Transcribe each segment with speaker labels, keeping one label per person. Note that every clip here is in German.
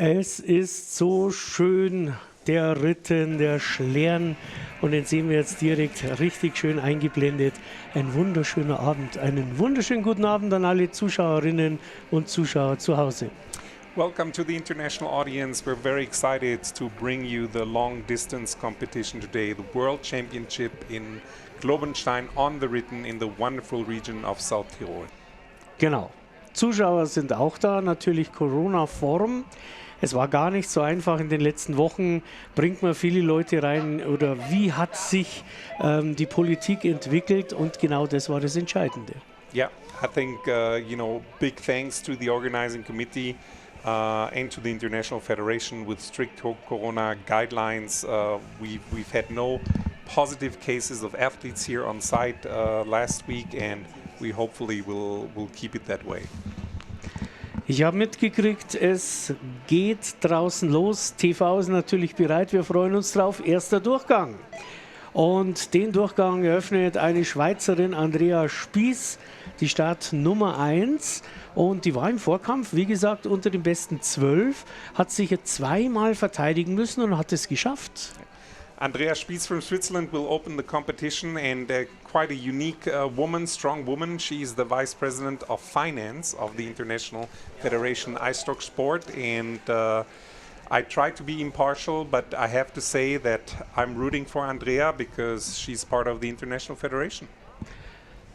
Speaker 1: Es ist so schön, der Ritten, der Schlern, und den sehen wir jetzt direkt richtig schön eingeblendet. Ein wunderschöner Abend, einen wunderschönen guten Abend an alle Zuschauerinnen und Zuschauer zu Hause.
Speaker 2: Welcome to the international audience. We're very excited to bring you the long distance competition today, the World Championship in Klobenstein on the Ritten in the wonderful region of South Tirol.
Speaker 1: Genau. Zuschauer sind auch da, natürlich Corona-Form. Es war gar nicht so einfach in den letzten Wochen. Bringt man viele Leute rein oder wie hat sich die Politik entwickelt? Und genau das war das Entscheidende.
Speaker 2: Yeah, I think, big thanks to the organizing committee and to the International Federation with strict Corona guidelines. We've had no positive cases of athletes here on site last week, and we hopefully will keep it that way.
Speaker 1: Ich habe mitgekriegt, es geht draußen los. TV ist natürlich bereit, wir freuen uns drauf. Erster Durchgang. Und den Durchgang eröffnet eine Schweizerin, Andrea Spieß, die Start Nummer 1. Und die war im Vorkampf, wie gesagt, unter den besten 12, hat sich zweimal verteidigen müssen und hat es geschafft.
Speaker 2: Andrea Spieß from Switzerland will open the competition, and quite a unique woman, strong woman. She's the Vice President of Finance of the International Federation Eisstock Sport, and I try to be impartial, but I have to say that I'm rooting for Andrea because she's part of the International Federation.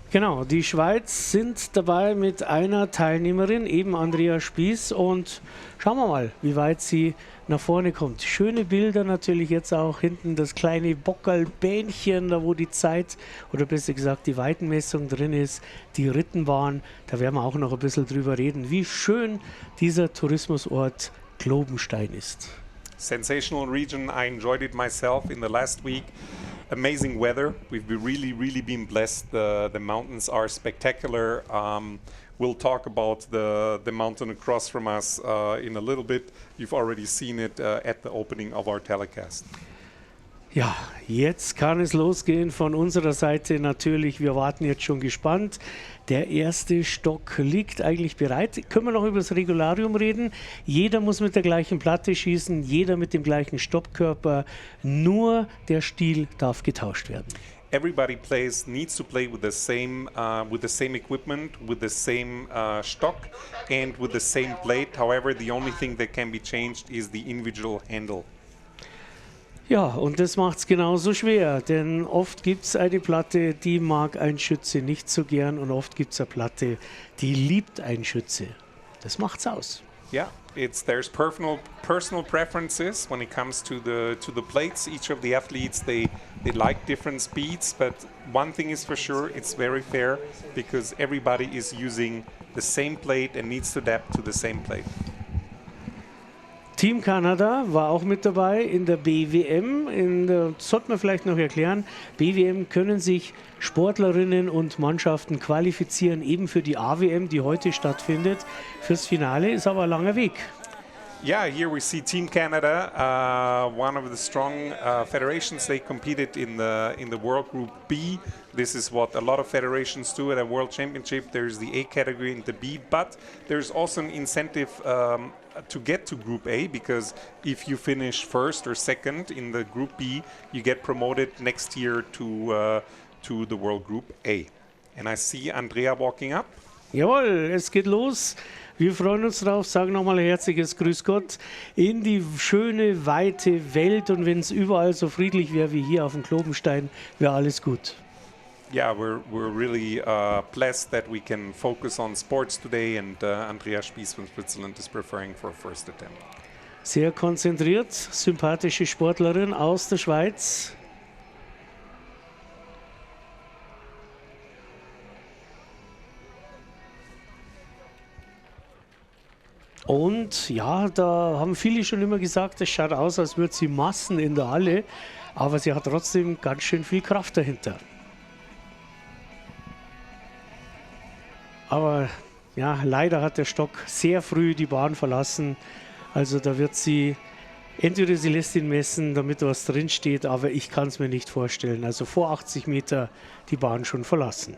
Speaker 1: Genau, die Schweiz sind dabei mit einer Teilnehmerin, eben Andrea Spieß, und schauen wir mal, wie weit sie nach vorne kommt. Schöne Bilder natürlich jetzt auch hinten, das kleine Bockerlbähnchen, da wo die Zeit, oder besser gesagt die Weitenmessung drin ist, die Rittenbahn, da werden wir auch noch ein bisschen drüber reden, wie schön dieser Tourismusort Klobenstein ist.
Speaker 2: Sensational region, I enjoyed it myself in the last week. Amazing weather. We've really been blessed. The mountains are spectacular. We'll talk about the mountain across from us in a little bit. You've already seen it at the opening of our telecast.
Speaker 1: Ja, jetzt kann es losgehen von unserer Seite natürlich. Wir warten jetzt schon gespannt. Der erste Stock liegt eigentlich bereit. Können wir noch über das Regularium reden? Jeder muss mit der gleichen Platte schießen, jeder mit dem gleichen Stoppkörper. Nur der Stiel darf getauscht werden.
Speaker 2: Everybody needs to play with the same equipment, with the same stock, and with the same plate. However, the only thing that can be changed is the individual handle.
Speaker 1: Ja, und das macht es genauso schwer, denn oft gibt es eine Platte, die mag ein Schütze nicht so gern, und oft gibt es eine Platte, die liebt ein Schütze. Das macht's aus.
Speaker 2: Yeah, there's personal preferences when it comes to the plates. Each of the athletes they like different speeds, but one thing is for sure, it's very fair because everybody is using the same plate and needs to adapt to the same plate.
Speaker 1: Team Kanada war auch mit dabei in der BWM. Das sollte man vielleicht noch erklären. BWM können sich Sportlerinnen und Mannschaften qualifizieren, eben für die AWM, die heute stattfindet. Fürs Finale ist aber ein langer Weg.
Speaker 2: Yeah, here we see Team Canada, one of the strong federations. They competed in the World Group B. This is what a lot of federations do at a World Championship. There's the A category and the B, but there's also an incentive to get to Group A, because if you finish first or second in the Group B, you get promoted next year to the World Group A. And I see Andrea walking up.
Speaker 1: Jawohl, es geht los. Wir freuen uns drauf, sagen nochmal ein herzliches Grüß Gott in die schöne, weite Welt. Und wenn es überall so friedlich wäre wie hier auf dem Klobenstein, wäre alles gut.
Speaker 2: Yeah, we're really blessed that we can focus on sports today, and Andrea Spieß from Switzerland is preparing for a first attempt.
Speaker 1: Sehr konzentriert, sympathische Sportlerin aus der Schweiz. Und ja, da haben viele schon immer gesagt, es schaut aus, als würde sie massen in der Halle, aber sie hat trotzdem ganz schön viel Kraft dahinter. Aber ja, leider hat der Stock sehr früh die Bahn verlassen. Also da wird sie, entweder sie lässt ihn messen, damit was drin steht, aber ich kann es mir nicht vorstellen. Also vor 80 Meter die Bahn schon verlassen.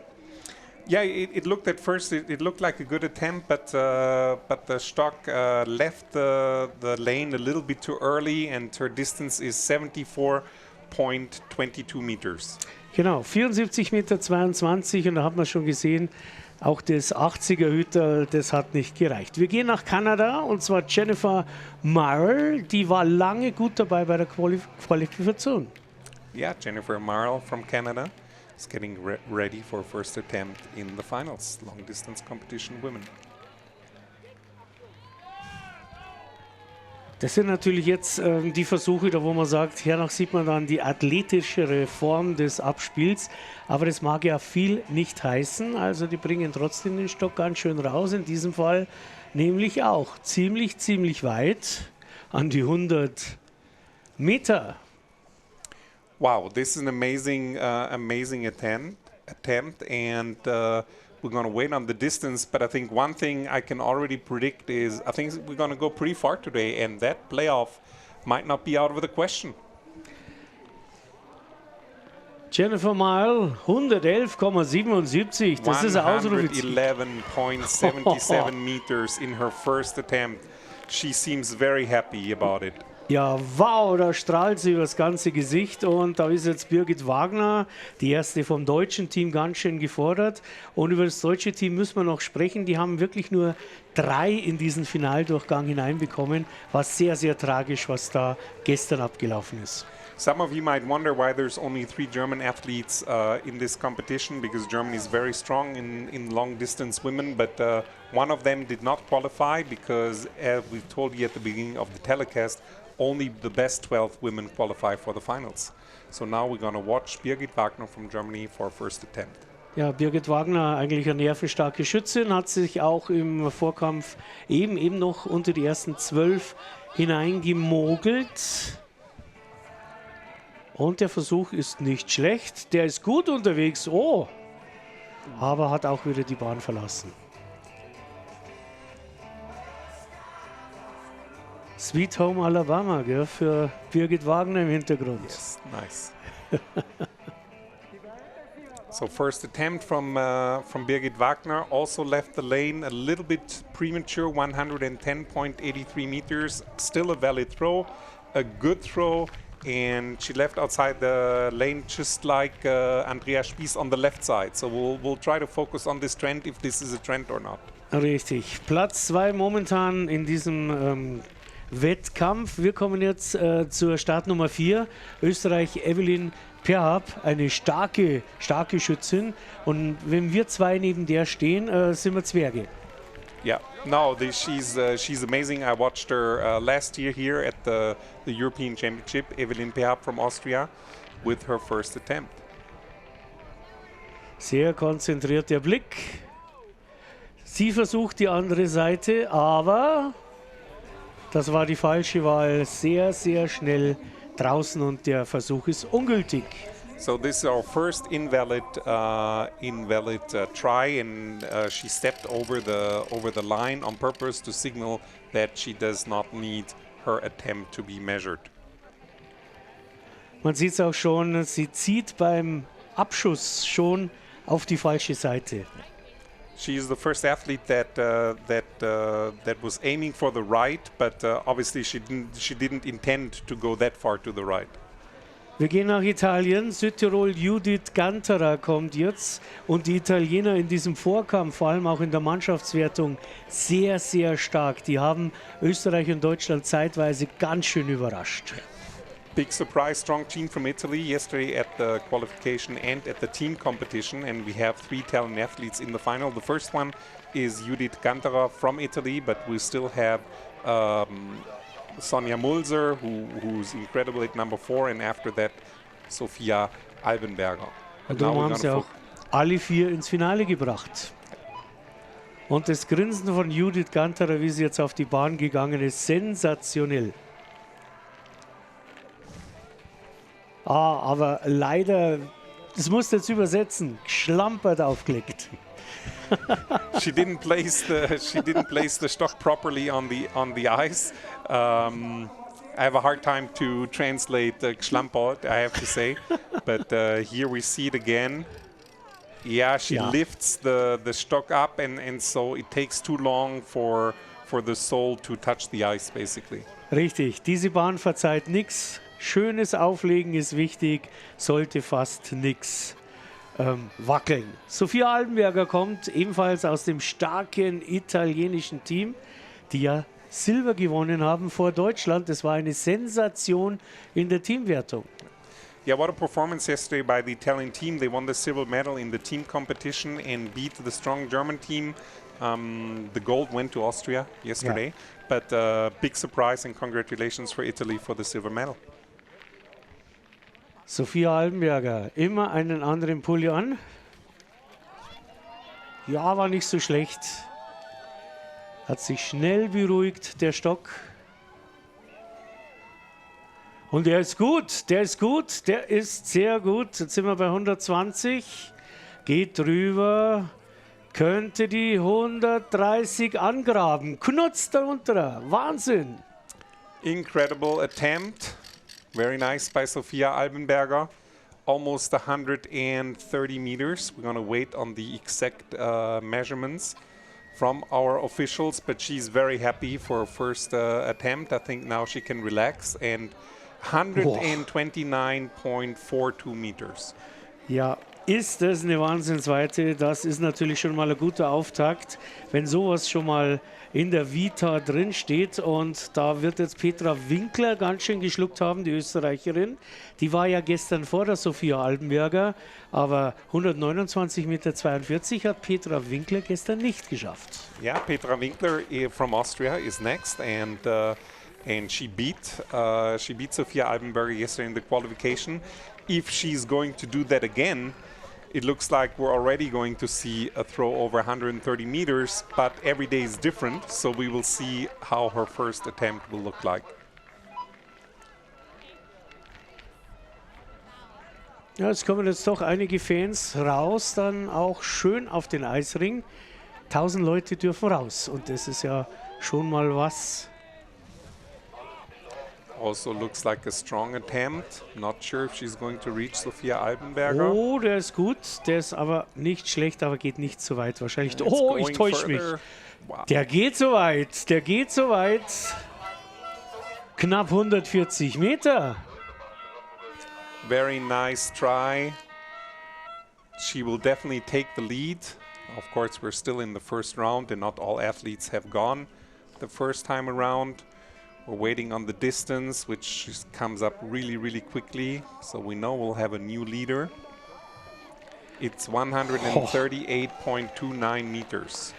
Speaker 2: Yeah, it looked at first, it looked like a good attempt, but the Stock left the lane a little bit too early, and her distance is 74.22 meters.
Speaker 1: Genau, 74,22 Meter und da hat man schon gesehen, auch das 80er Hüter, das hat nicht gereicht. Wir gehen nach Kanada und zwar Jennifer Marl, die war lange gut dabei bei der Qualifikation.
Speaker 2: Yeah, Jennifer Marl from Canada is getting ready for first attempt in the finals, long distance competition women.
Speaker 1: Das sind natürlich jetzt die Versuche, da wo man sagt, hernach sieht man dann die athletischere Form des Abspiels, aber das mag ja viel nicht heißen, also die bringen trotzdem den Stock ganz schön raus, in diesem Fall nämlich auch ziemlich weit an die 100 Meter.
Speaker 2: Wow, this is an amazing attempt, and we're going to wait on the distance. But I think one thing I can already predict is I think we're going to go pretty far today, and that playoff might not be out of the question.
Speaker 1: Jennifer Marl, 111,77. Das ist ein Ausrufezeichen.
Speaker 2: 111.77 meters in her first attempt. She seems very happy about it.
Speaker 1: Ja, wow, da strahlt sie über das ganze Gesicht und da ist jetzt Birgit Wagner, die erste vom deutschen Team, ganz schön gefordert. Und über das deutsche Team müssen wir noch sprechen. Die haben wirklich nur 3 in diesen Finaldurchgang hineinbekommen. War sehr tragisch, was da gestern abgelaufen ist.
Speaker 2: Some of you might wonder why there's only 3 German athletes in this competition, because Germany is very strong in long distance women, but one of them did not qualify because, as we've told you at the beginning of the telecast, only the best 12 women qualify for the finals. So now we're going to watch Birgit Wagner from Germany for first attempt.
Speaker 1: Ja, Birgit Wagner, eigentlich eine nervenstarke Schützin, hat sich auch im Vorkampf eben noch unter die ersten 12 hineingemogelt. Und der Versuch ist nicht schlecht, der ist gut unterwegs, aber hat auch wieder die Bahn verlassen. Sweet Home Alabama, gell, für Birgit Wagner im Hintergrund.
Speaker 2: Yes, nice. So first attempt from Birgit Wagner, also left the lane a little bit premature, 110.83 meters, still a valid throw, a good throw, and she left outside the lane just like Andrea Spies on the left side. So we'll try to focus on this trend, if this is a trend or not.
Speaker 1: Richtig, Platz 2 momentan in diesem Wettkampf. Wir kommen jetzt zur Startnummer 4, Österreich Evelyn Perhap, eine starke Schützin. Und wenn wir 2 neben der stehen, sind wir Zwerge.
Speaker 2: Yeah, no, she's amazing. I watched her last year here at the European Championship, Evelyn Perhap from Austria, with her first attempt.
Speaker 1: Sehr konzentriert der Blick. Sie versucht die andere Seite, aber das war die falsche Wahl. Sehr schnell draußen und der Versuch ist ungültig.
Speaker 2: So this is our first invalid try, and she stepped over the line on purpose to signal that she does not need her attempt to be measured.
Speaker 1: Man sieht es auch schon, sie zieht beim Abschuss schon auf die falsche Seite.
Speaker 2: She is the first athlete that was aiming for the right, but obviously she didn't intend to go that far to the right.
Speaker 1: Wir gehen nach Italien. Südtirol, Judith Ganterer kommt jetzt. Und die Italiener in diesem Vorkampf, vor allem auch in der Mannschaftswertung, sehr stark. Die haben Österreich und Deutschland zeitweise ganz schön überrascht.
Speaker 2: Big surprise, strong team from Italy yesterday at the qualification and at the team competition, and we have 3 Italian athletes in the final. The first one is Judith Ganterer from Italy, but we still have Sonja Mulzer, who's incredible at number 4, and after that Sophia Albenberger.
Speaker 1: Und darum haben sie auch alle 4 ins Finale gebracht. Und das Grinsen von Judith Ganterer, wie sie jetzt auf die Bahn gegangen ist, sensationell. Aber leider, das musst du jetzt übersetzen, geschlampert aufgelegt.
Speaker 2: She didn't place the stock properly on the ice. I have a hard time to translate geschlampert, I have to say. But here we see it again. Yeah, she lifts the stock up, and so it takes too long for the sole to touch the ice, basically.
Speaker 1: Richtig, diese Bahn verzeiht nichts. Schönes Auflegen ist wichtig, sollte fast nichts wackeln. Sophia Albenberger kommt ebenfalls aus dem starken italienischen Team, die ja Silber gewonnen haben vor Deutschland. Das war eine Sensation in der Teamwertung.
Speaker 2: Yeah, what a performance yesterday by the Italian team. They won the silver medal in the team competition and beat the strong German team. The gold went to Austria yesterday, but big surprise and congratulations for Italy for the silver medal.
Speaker 1: Sophia Albenberger, immer einen anderen Pulli an. Ja, war nicht so schlecht. Hat sich schnell beruhigt, der Stock. Und der ist gut, der ist gut, der ist sehr gut. Jetzt sind wir bei 120. Geht drüber. Könnte die 130 angraben. Knutzt darunter. Wahnsinn.
Speaker 2: Incredible attempt. Very nice by Sophia Albenberger. Almost 130 meters. We're going to wait on the exact measurements from our officials, but she's very happy for her first attempt. I think now she can relax, and 129.42 meters.
Speaker 1: Ja, ist das eine Wahnsinnsweite. Das ist natürlich schon mal ein guter Auftakt, wenn sowas schon mal in der Vita drin steht. Und da wird jetzt Petra Winkler ganz schön geschluckt haben, die Österreicherin. Die war ja gestern vor der Sophia Albenberger, aber 129,42 Meter hat Petra Winkler gestern nicht geschafft.
Speaker 2: Yeah, Petra Winkler from Austria is next, and she beat Sophia Albenberger yesterday in the qualification. If she's going to do that again, it looks like we're already going to see a throw over 130 meters, but every day is different, so we will see how her first attempt will look like.
Speaker 1: Ja, es kommen jetzt doch einige Fans raus, dann auch schön auf den Eisring. 1000 Leute dürfen raus und das ist ja schon mal was.
Speaker 2: Also looks like a strong attempt. Not sure if she's going to reach Sophia Albenberger.
Speaker 1: Oh, der ist gut. Der ist aber nicht schlecht, aber geht nicht so weit wahrscheinlich. Oh, ich täusche mich.
Speaker 2: Wow.
Speaker 1: Der geht so weit. Der geht so weit. Knapp 140 Meter.
Speaker 2: Very nice try. She will definitely take the lead. Of course, we're still in the first round and not all athletes have gone the first time around. We're waiting on the distance, which comes up really, really quickly. So we know we'll have a new leader. It's 138.29 meters.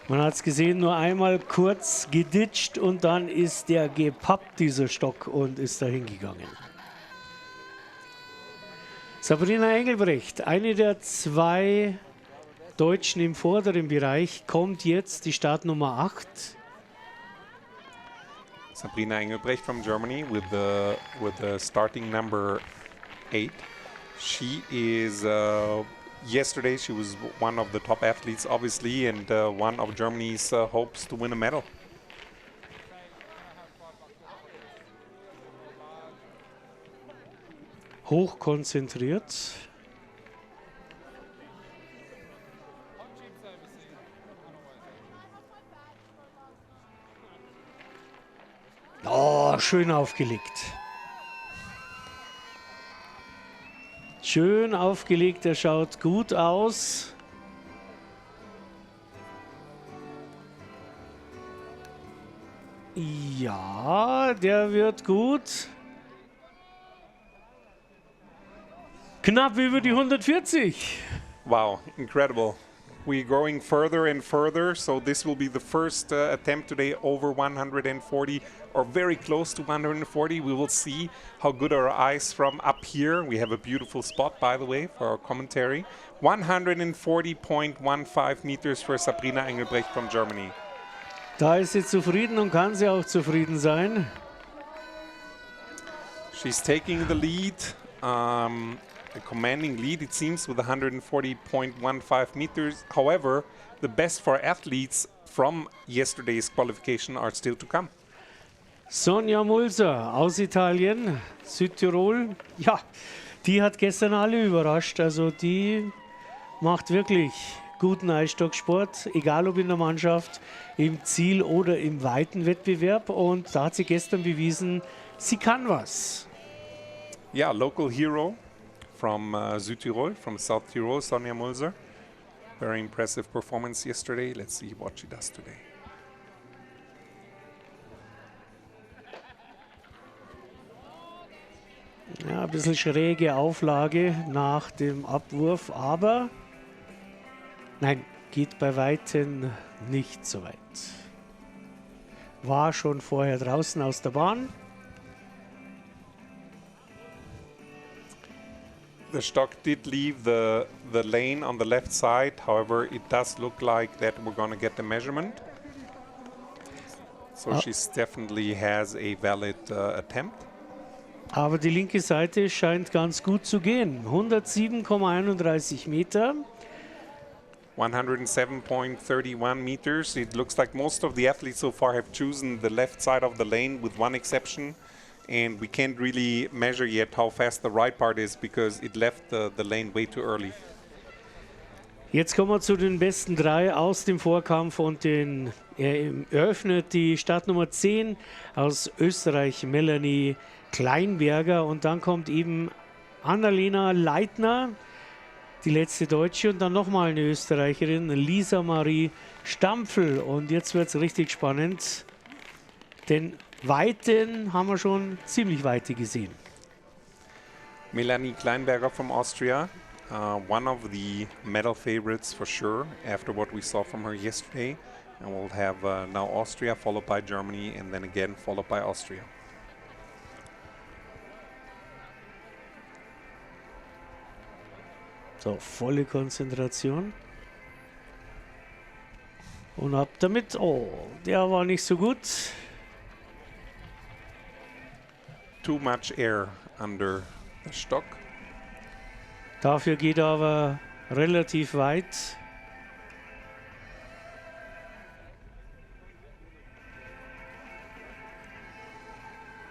Speaker 1: Man hat es gesehen, nur einmal kurz geditscht und dann ist der gepappt, dieser Stock, und ist dahin gegangen. Sabrina Engelbrecht, eine der zwei Deutschen im vorderen Bereich, kommt jetzt die Startnummer 8.
Speaker 2: Sabrina Engelbrecht from Germany with the starting number 8. She is yesterday she was one of the top athletes, obviously, and one of Germany's hopes to win a medal.
Speaker 1: Hochkonzentriert. Oh, schön aufgelegt. Schön aufgelegt, er schaut gut aus. Ja, der wird gut. Knapp über die 140.
Speaker 2: Wow, incredible. We're going further and further, so this will be the first attempt today over 140 or very close to 140. We will see how good our eyes from up here. We have a beautiful spot, by the way, for our commentary. 140.15 meters for Sabrina Engelbrecht from Germany.
Speaker 1: Da ist sie zufrieden und kann sie auch zufrieden sein.
Speaker 2: She's taking the lead. A commanding lead, it seems, with 140.15 meters. However, the best for athletes from yesterday's qualification are still to come.
Speaker 1: Sonja Mulser aus Italien, Südtirol. Ja, die hat gestern alle überrascht. Also die macht wirklich guten Eisstocksport, egal ob in der Mannschaft, im Ziel- oder im Weitenwettbewerb. Und da hat sie gestern bewiesen, sie kann was.
Speaker 2: Yeah, local hero from Südtirol, from South Tirol, Sonja Mulser. Very impressive performance yesterday. Let's see what she does today.
Speaker 1: Ja, ein bisschen schräge Auflage nach dem Abwurf, aber nein, geht bei Weitem nicht so weit. War schon vorher draußen aus der Bahn.
Speaker 2: The stock did leave the lane on the left side. However, it does look like that we're going to get the measurement. So she definitely has a valid attempt.
Speaker 1: Aber die linke Seite scheint ganz gut zu gehen. 107,31 Meter.
Speaker 2: 107.31 meters. It looks like most of the athletes so far have chosen the left side of the lane with one exception. And we can't really measure yet how fast the right part is because it left the lane way too early.
Speaker 1: Jetzt kommen wir zu den besten drei aus dem Vorkampf und den eröffnet die Startnummer 10 aus Österreich, Melanie Kleinberger, und dann kommt eben Annalena Leitner, die letzte Deutsche, und dann nochmal eine Österreicherin, Lisa Marie Stampfel. Und jetzt wird es richtig spannend, denn Weiten haben wir schon ziemlich weite gesehen.
Speaker 2: Melanie Kleinberger from Austria, one of the medal favorites for sure after what we saw from her yesterday. And we'll have now Austria, followed by Germany, and then again followed by Austria.
Speaker 1: So, volle Konzentration. Und ab damit, oh, der war nicht so gut.
Speaker 2: Too much air under the stock.
Speaker 1: Dafür geht er aber relativ weit.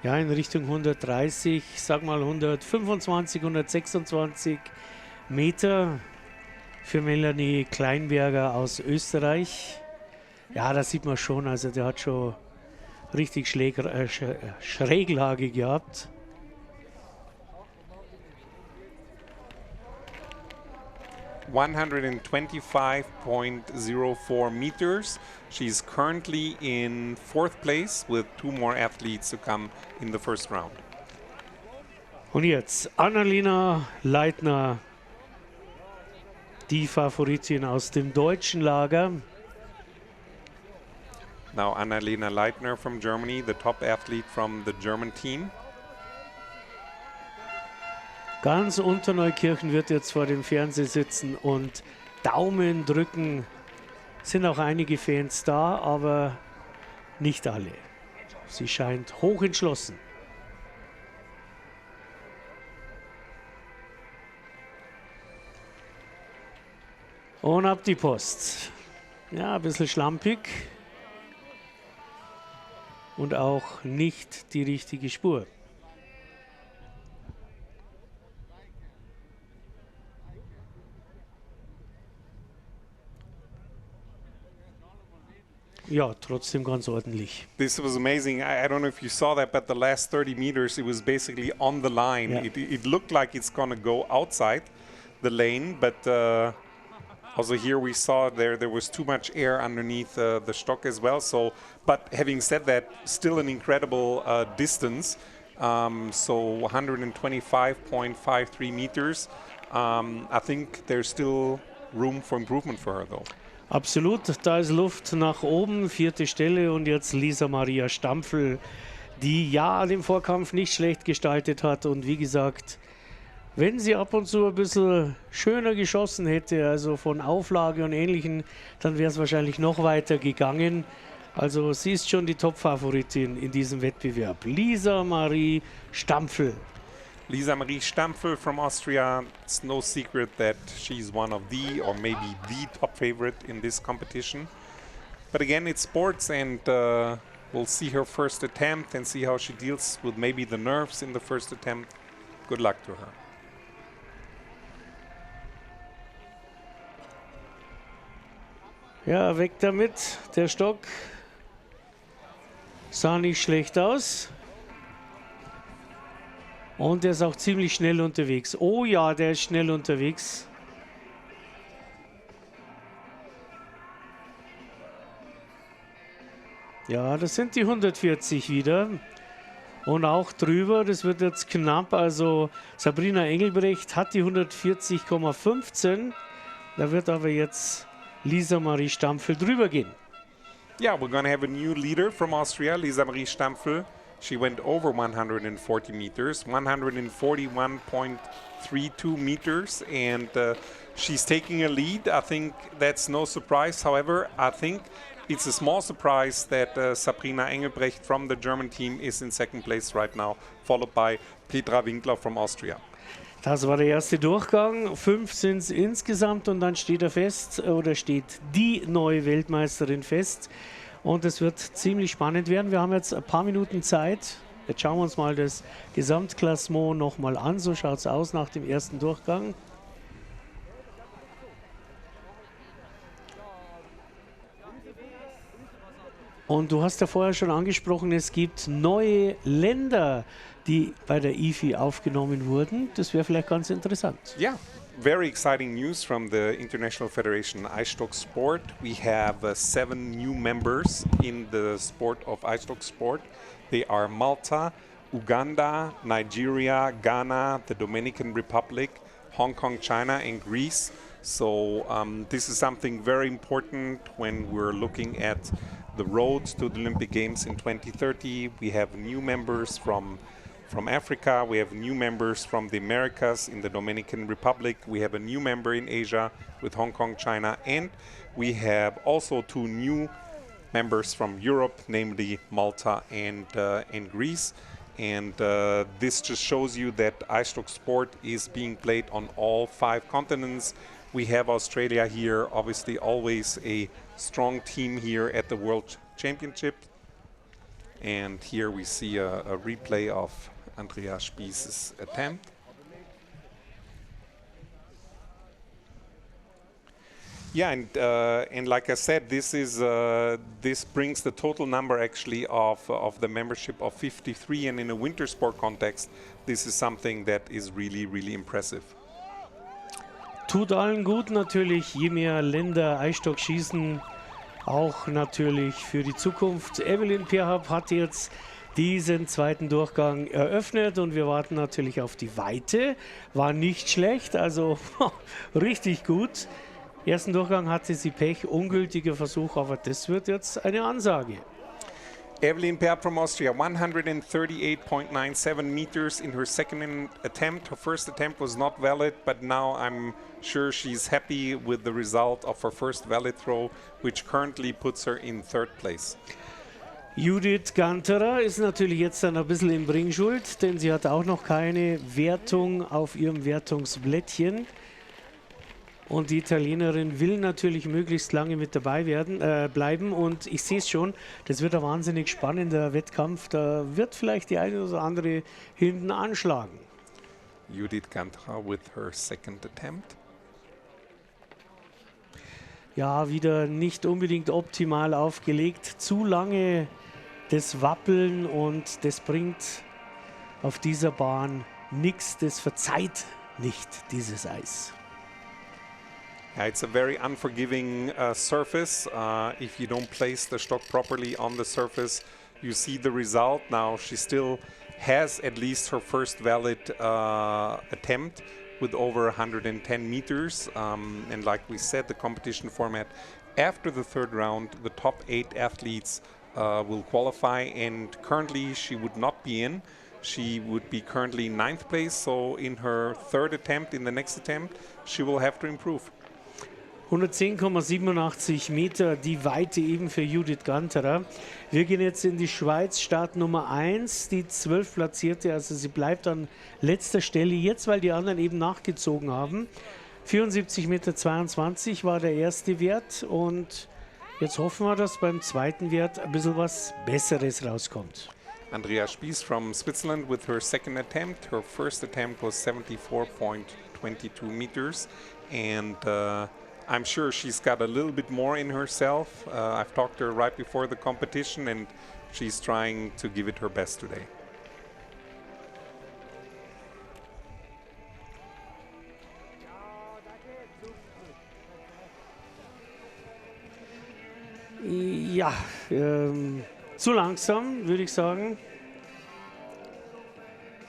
Speaker 1: Ja, in Richtung 130, sag mal 125, 126 Meter für Melanie Kleinberger aus Österreich. Ja, das sieht man schon, also der hat schon richtig Schräglage gehabt.
Speaker 2: .125.04 meters. She's currently in 4th place with 2 more athletes to come in the first round.
Speaker 1: Und jetzt Annalena Leitner, die Favoritin aus dem deutschen Lager.
Speaker 2: Now Annalena Leitner from Germany, the top athlete from the German team.
Speaker 1: Ganz Unterneukirchen wird jetzt vor dem Fernseher sitzen und Daumen drücken. Sind auch einige Fans da, aber nicht alle. Sie scheint hochentschlossen. Und ab die Post. Ja, ein bisschen schlampig. Und auch nicht die richtige Spur. Ja, trotzdem ganz ordentlich.
Speaker 2: This was amazing. I don't know if you saw that, but the last 30 meters, it was basically on the line.
Speaker 1: Yeah.
Speaker 2: It looked like it's going to go outside the lane, but also here we saw there was too much air underneath the stock as well. So, but having said that, still an incredible distance. So 125.53 meters. I think there's still room for improvement for her though.
Speaker 1: Absolut, da ist Luft nach oben, 4. Stelle, und jetzt Lisa Maria Stampfel, die ja den Vorkampf nicht schlecht gestaltet hat, und wie gesagt, wenn sie ab und zu ein bisschen schöner geschossen hätte, also von Auflage und Ähnlichem, dann wäre es wahrscheinlich noch weiter gegangen. Also sie ist schon die Top-Favoritin in diesem Wettbewerb. Lisa Marie Stampfel.
Speaker 2: Lisa Marie Stampfel from Austria. It's no secret that she's one of the, or maybe the top favorite in this competition. But again, it's sports, and we'll see her first attempt and see how she deals with maybe the nerves in the first attempt. Good luck to her.
Speaker 1: Ja, weg damit. Der Stock sah nicht schlecht aus. Und der ist auch ziemlich schnell unterwegs. Oh ja, der ist schnell unterwegs. Ja, das sind die 140 wieder. Und auch drüber, das wird jetzt knapp. Also Sabrina Engelbrecht hat die 140,15. Da wird aber jetzt Lisa Marie Stampfel drüber gehen.
Speaker 2: Yeah, we're going to have a new leader from Austria, Lisa Marie Stampfel. She went over 140 meters, 141.32 meters, and she's taking a lead. I think that's no surprise. However, I think it's a small surprise that Sabrina Engelbrecht from the German team is in second place right now, followed by Petra Winkler from Austria.
Speaker 1: Das war der erste Durchgang. 5 sind es insgesamt und dann steht er fest oder steht die neue Weltmeisterin fest. Und es wird ziemlich spannend werden. Wir haben jetzt ein paar Minuten Zeit. Jetzt schauen wir uns mal das Gesamtklassement nochmal an. So schaut es aus nach dem ersten Durchgang. Und du hast ja vorher schon angesprochen, es gibt neue Länder, die bei der IFI aufgenommen wurden. Das wäre vielleicht ganz interessant.
Speaker 2: Yeah, very exciting news from the International Federation Eisstock Sport. We have 7 new members in the sport of Eisstock Sport. They are Malta, Uganda, Nigeria, Ghana, the Dominican Republic, Hong Kong, China, and Greece. So this is something very important when we're looking at the road to the Olympic Games in 2030. We have new members from Africa, we have new members from the Americas in the Dominican Republic, we have a new member in Asia with Hong Kong, China, and we have also 2 new members from Europe, namely Malta and Greece. And this just shows you that Eisstock sport is being played on all 5 continents. We have Australia here, obviously always a strong team here at the World Championship. And here we see a replay of Andrea Spies' attempt. Yeah, and like I said, this brings the total number actually of the membership of 53, and in a winter sport context, this is something that is really, really impressive.
Speaker 1: Tut allen gut natürlich, je mehr Länder Eisstock schießen, auch natürlich für die Zukunft. Evelyn Perhap hat jetzt diesen zweiten Durchgang eröffnet und wir warten natürlich auf die Weite. War nicht schlecht, also richtig gut. Ersten Durchgang hatte sie Pech, ungültiger Versuch, aber das wird jetzt eine Ansage.
Speaker 2: Evelyn Perhap from Austria, 138.97 meters in her second attempt. Her first attempt was not valid, but now I'm sure she's happy with the result of her first valid throw, which currently puts her in third place.
Speaker 1: Judith Ganterer ist natürlich jetzt dann ein bisschen im Bringschuld, denn sie hat auch noch keine Wertung auf ihrem Wertungsblättchen. Und die Italienerin will natürlich möglichst lange mit dabei bleiben. Und ich sehe es schon, das wird ein wahnsinnig spannender Wettkampf. Da wird vielleicht die eine oder andere hinten anschlagen.
Speaker 2: Judith Ganterer with her second attempt.
Speaker 1: Ja, wieder nicht unbedingt optimal aufgelegt. Zu lange das Wappeln und das bringt auf dieser Bahn nichts. Das verzeiht nicht dieses Eis.
Speaker 2: Yeah, it's a very unforgiving surface. If you don't place the stock properly on the surface, you see the result. Now she still has at least her first valid attempt with over 110 meters. And like we said, the competition format after the third round, the top 8 athletes will qualify, and currently she would not be in. She would be currently 9th place, so in her third attempt, in the next attempt, she will have to improve.
Speaker 1: 110,87 Meter, die Weite eben für Judith Ganterer. Wir gehen jetzt in die Schweiz, Start Nummer 1, die 12 Platzierte, also sie bleibt an letzter Stelle jetzt, weil die anderen eben nachgezogen haben. 74,22 Meter war der erste Wert und jetzt hoffen wir, dass beim zweiten Wert ein bisschen was Besseres rauskommt.
Speaker 2: Andrea Spies from Switzerland with her second attempt. Her first attempt was 74.22 meters, and I'm sure she's got a little bit more in herself. I've talked to her right before the competition, and she's trying to give it her best today.
Speaker 1: Ja, zu langsam, würde ich sagen.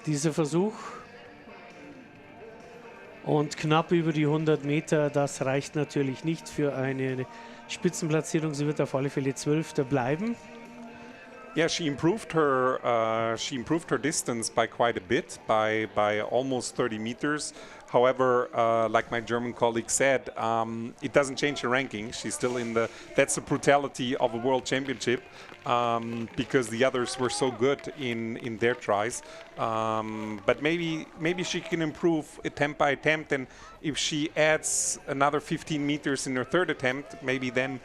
Speaker 1: Dieser Versuch. Und knapp über die 100 Meter, das reicht natürlich nicht für eine Spitzenplatzierung. Sie wird auf alle Fälle 12. bleiben.
Speaker 2: Yeah, she improved her distance by quite a bit, by almost 30 meters. However, like my German colleague said, it doesn't change her ranking. She's still in the. That's the brutality of a world championship, because the others were so good in their tries. But maybe she can improve attempt by attempt, and if she adds another 15 meters in her third attempt, maybe then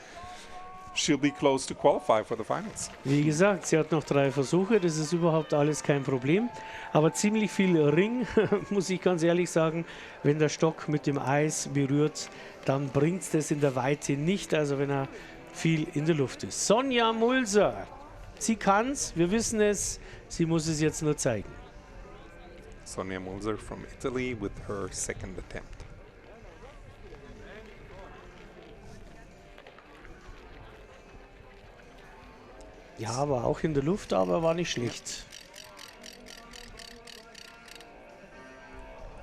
Speaker 2: she'll be close to qualify for the finals.
Speaker 1: Wie gesagt, sie hat noch 3 Versuche, das ist überhaupt alles kein Problem. Aber ziemlich viel Ring, muss ich ganz ehrlich sagen, wenn der Stock mit dem Eis berührt, dann bringt es das in der Weite nicht, also wenn er viel in der Luft ist. Sonja Mulser, sie kann's, wir wissen es, sie muss es jetzt nur zeigen.
Speaker 2: Sonja Mulser from Italy with her second attempt.
Speaker 1: Ja, aber auch in der Luft, aber war nicht schlecht.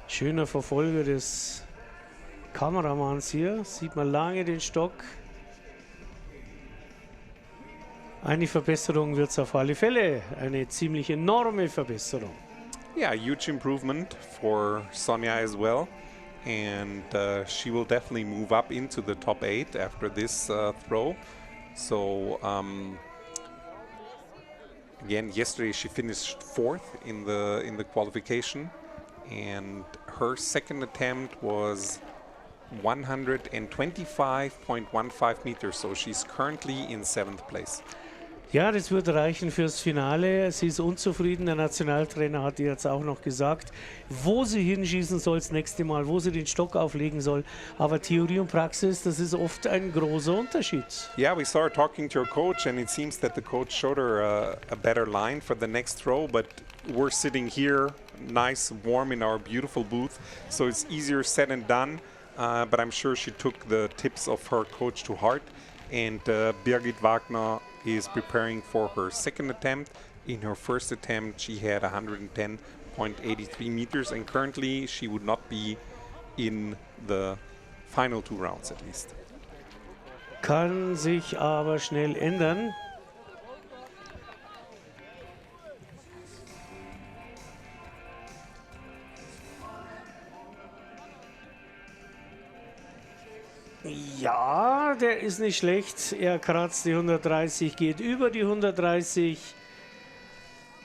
Speaker 1: Schöner Verfolger des Kameramanns hier. Sieht man lange den Stock. Eine Verbesserung wird es auf alle Fälle. Eine ziemlich enorme Verbesserung.
Speaker 2: Yeah, huge improvement for Sonja as well. And she will definitely move up into the top 8 after this throw. So, again, yesterday she finished 4th in the qualification, and her second attempt was 125.15 meters, so she's currently in 7th place.
Speaker 1: Ja, das wird reichen fürs Finale. Sie ist unzufrieden. Der Nationaltrainer hat ihr jetzt auch noch gesagt, wo sie hinschießen soll das nächste Mal, wo sie den Stock auflegen soll. Aber Theorie und Praxis, das ist oft ein großer Unterschied.
Speaker 2: Yeah, we started talking to her coach, and it seems that the coach showed her a better line for the next throw, but we're sitting here, nice, warm in our beautiful booth, so it's easier said than done, but I'm sure she took the tips of her coach to heart, and Birgit Wagner is preparing for her second attempt. In her first attempt, she had 110.83 meters, and currently she would not be in the final 2 rounds at least.
Speaker 1: Kann sich aber schnell ändern. Ja, der ist nicht schlecht. Er kratzt die 130, geht über die 130.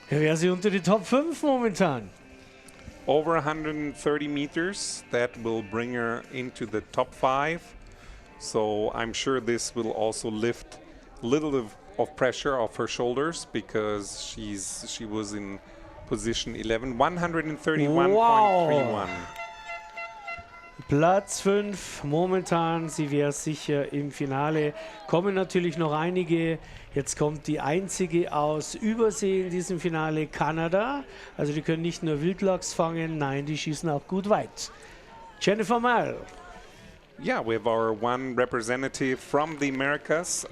Speaker 1: Er wäre sie unter die Top 5 momentan.
Speaker 2: Over 130 meters, that will bring her into the top 5. So I'm sure this will also lift a little of pressure off her shoulders, because she was in position 11, 131.31.
Speaker 1: Wow. Platz 5 momentan, sie wäre sicher im Finale. Kommen natürlich noch einige. Jetzt kommt die einzige aus Übersee in diesem Finale, Kanada. Also die können nicht nur Wildlachs fangen, nein, die schießen auch gut weit. Jennifer Mal.
Speaker 2: Yeah, we have our one representative from the Americas,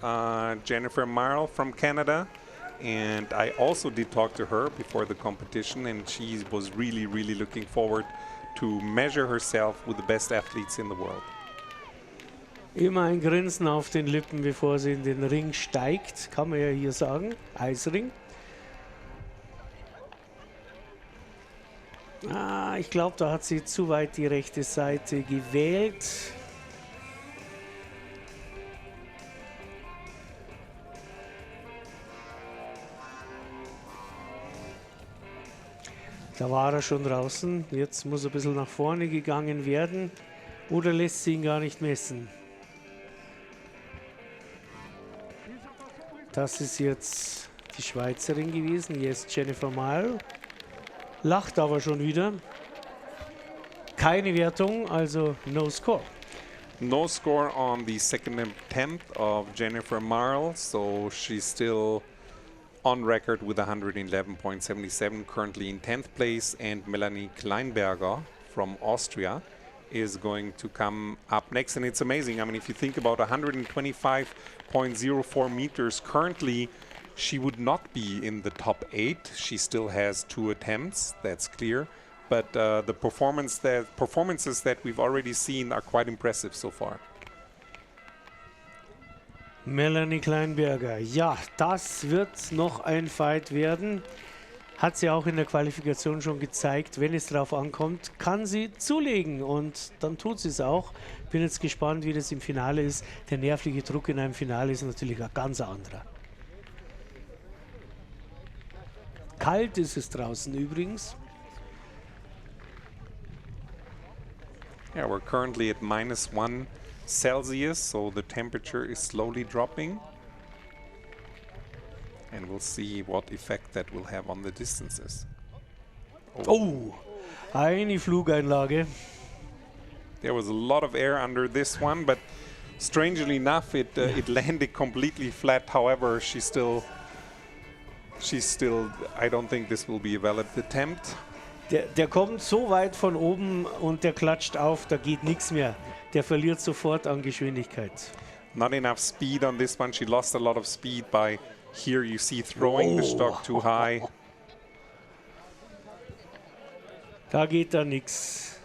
Speaker 2: Jennifer Marl from Canada. And I also did talk to her before the competition, and she was really, really looking forward to measure herself with the best athletes in the world.
Speaker 1: Immer ein Grinsen auf den Lippen, bevor sie in den Ring steigt, kann man ja hier sagen, Eisring. Ich glaube, da hat sie zu weit die rechte Seite gewählt. Da war er schon draußen. Jetzt muss er ein bisschen nach vorne gegangen werden. Oder lässt sie ihn gar nicht messen? Das ist jetzt die Schweizerin gewesen. Jetzt Jennifer Mal. Lacht aber schon wieder. Keine Wertung, also no score.
Speaker 2: No score on the second attempt of Jennifer Marl, so she's still on record with 111.77, currently in 10th place, and Melanie Kleinberger from Austria is going to come up next. And it's amazing. I mean, if you think about 125.04 meters, currently she would not be in the top 8. She still has 2 attempts, that's clear. But the performances that we've already seen are quite impressive so far.
Speaker 1: Melanie Kleinberger, ja, das wird noch ein Fight werden. Hat sie auch in der Qualifikation schon gezeigt, wenn es drauf ankommt, kann sie zulegen und dann tut sie es auch. Bin jetzt gespannt, wie das im Finale ist. Der nervliche Druck in einem Finale ist natürlich ein ganz anderer. Kalt ist es draußen übrigens.
Speaker 2: Yeah, we're currently at -1 Celsius, so the temperature is slowly dropping. And we'll see what effect that will have on the distances.
Speaker 1: Oh, eine Flugeinlage.
Speaker 2: There was a lot of air under this one, but strangely enough, it landed completely flat. However, she's still, I don't think this will be a valid attempt.
Speaker 1: Der kommt so weit von oben und der klatscht auf, da geht nichts mehr. Der verliert sofort an Geschwindigkeit.
Speaker 2: Not enough speed on this one. She lost a lot of speed by, here you see, throwing the stock too high.
Speaker 1: Da geht da nichts.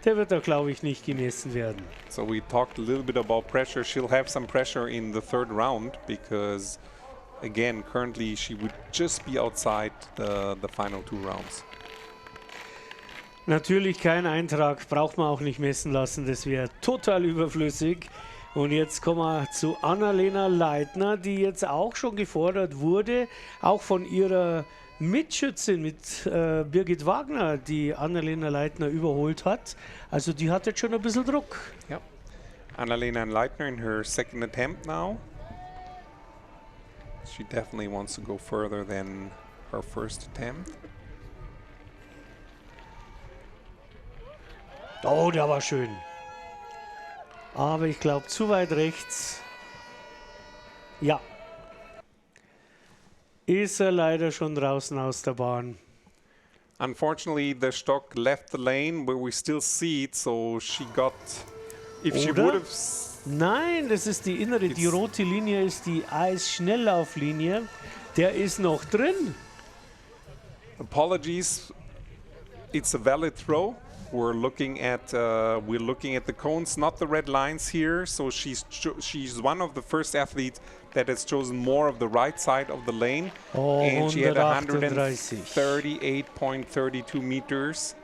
Speaker 1: Der wird da, glaube ich, nicht gemessen werden.
Speaker 2: So we talked a little bit about pressure. She'll have some pressure in the 3rd round because, again, currently she would just be outside the final 2 rounds.
Speaker 1: Natürlich kein Eintrag, braucht man auch nicht messen lassen, das wäre total überflüssig. Und jetzt kommen wir zu Annalena Leitner, die jetzt auch schon gefordert wurde, auch von ihrer Mitschützin mit Birgit Wagner, die Annalena Leitner überholt hat. Also die hat jetzt schon ein bisschen Druck.
Speaker 2: Yep. Annalena Leitner in her 2nd attempt now. She definitely wants to go further than her 1st attempt.
Speaker 1: Oh, der war schön. Aber ich glaube, zu weit rechts. Ja. Ist er leider schon draußen aus der Bahn.
Speaker 2: Unfortunately, the stock left the lane, but we still see it, so she got... If she would have...
Speaker 1: Nein, das ist die innere. Die rote Linie ist die Eisschnelllauflinie. Der ist noch drin.
Speaker 2: Apologies. It's a valid throw. We're looking at the cones, not the red lines here. So she's one of the first athletes that has chosen more of the right side of the lane, and she had 138.32 meters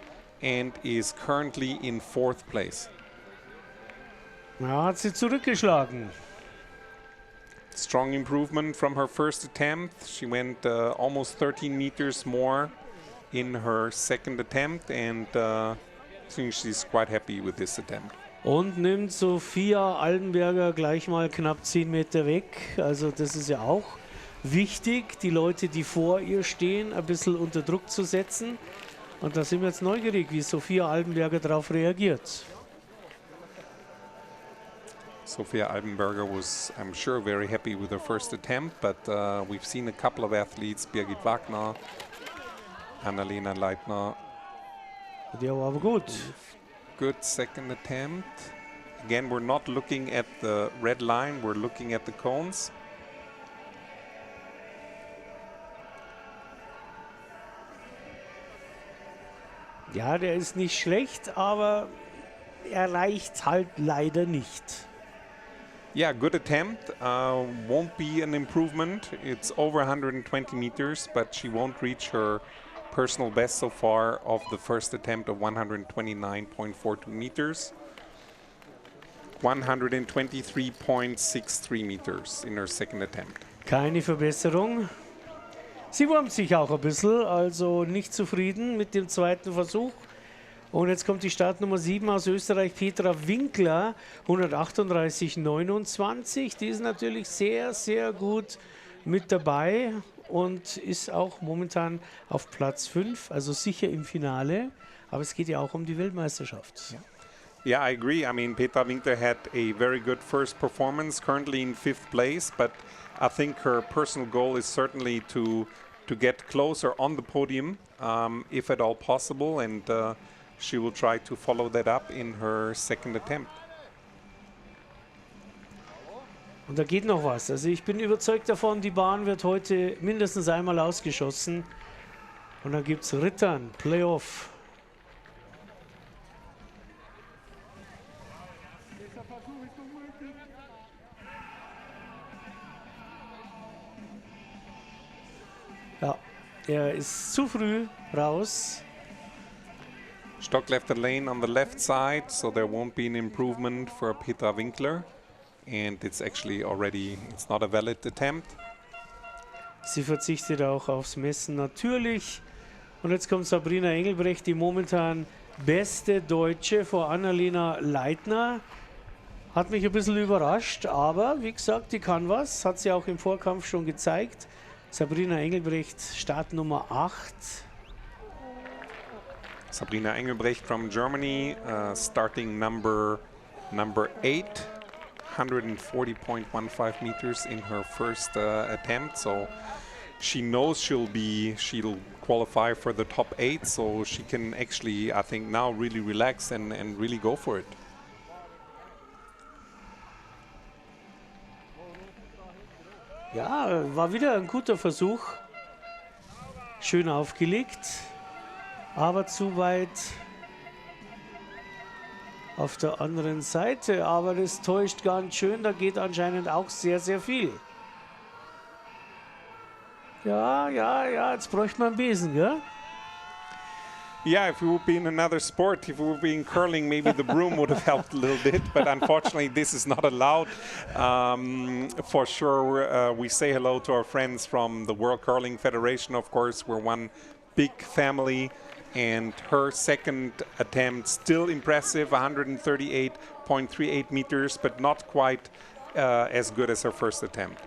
Speaker 2: and is currently in 4th place.
Speaker 1: Ja, hat sie zurückgeschlagen.
Speaker 2: Strong improvement from her 1st attempt. She went almost 13 meters more in her 2nd attempt, and I think she's quite happy with this attempt.
Speaker 1: Und nimmt Sophia Albenberger gleich mal knapp 10 Meter weg. Also das ist ja auch wichtig, die Leute, die vor ihr stehen, ein bisschen unter Druck zu setzen. Und da sind wir jetzt neugierig, wie Sophia Albenberger darauf reagiert.
Speaker 2: Sophia Albenberger was, I'm sure, very happy with her 1st attempt, but we've seen a couple of athletes, Birgit Wagner, Annalena Leitner.
Speaker 1: Der war aber gut.
Speaker 2: Good 2nd attempt. Again, we're not looking at the red line, we're looking at the cones.
Speaker 1: Ja, der ist nicht schlecht, aber er reicht halt leider nicht.
Speaker 2: Yeah, good attempt. Won't be an improvement. It's over 120 meters, but she won't reach her personal best so far of the 1st attempt of 129.42 meters. 123.63 meters in her 2nd attempt.
Speaker 1: Keine Verbesserung. Sie wurmt sich auch ein bisschen, also nicht zufrieden mit dem 2. Versuch. Und jetzt kommt die Startnummer 7 aus Österreich, Petra Winkler, 138,29. Die ist natürlich sehr, sehr gut mit dabei und ist auch momentan auf Platz 5, also sicher im Finale. Aber es geht ja auch um die Weltmeisterschaft.
Speaker 2: Ja. Yeah, I agree. I mean, Petra Winkler had a very good first performance, currently in 5th place, but I think her personal goal is certainly to get closer on the podium, if at all possible, and she will try to follow that up in her second attempt.
Speaker 1: Und da geht noch was. Also ich bin überzeugt davon, die Bahn wird heute mindestens einmal ausgeschossen. Und dann gibt es Ritten, Playoff. Ja, er ist zu früh raus.
Speaker 2: Stock left the lane on the left side, so there won't be an improvement for Petra Winkler. And it's actually already, it's not a valid attempt.
Speaker 1: Sie verzichtet auch aufs Messen natürlich. Und jetzt kommt Sabrina Engelbrecht, die momentan beste Deutsche vor Annalena Leitner. Hat mich ein bisschen überrascht, aber wie gesagt, die kann was. Hat sie auch im Vorkampf schon gezeigt. Sabrina Engelbrecht, Startnummer 8.
Speaker 2: Sabrina Engelbrecht from Germany, starting number 8. 140.15 meters in her first attempt, so she knows she'll qualify for the top 8, so she can actually, I think, now really relax and really go for it.
Speaker 1: Ja, war wieder ein guter Versuch. Schön aufgelegt, aber zu weit auf der anderen Seite, aber das täuscht ganz schön, da geht anscheinend auch sehr, sehr viel. Ja, jetzt bräuchte man einen Besen, gell?
Speaker 2: Yeah, if we would be in another sport, if we would be in curling, maybe the broom would have helped a little bit, but unfortunately this is not allowed. For sure, we say hello to our friends from the World Curling Federation, of course. We're one big family. And her second attempt still impressive, 138.38 meters, but not quite as good as her first attempt.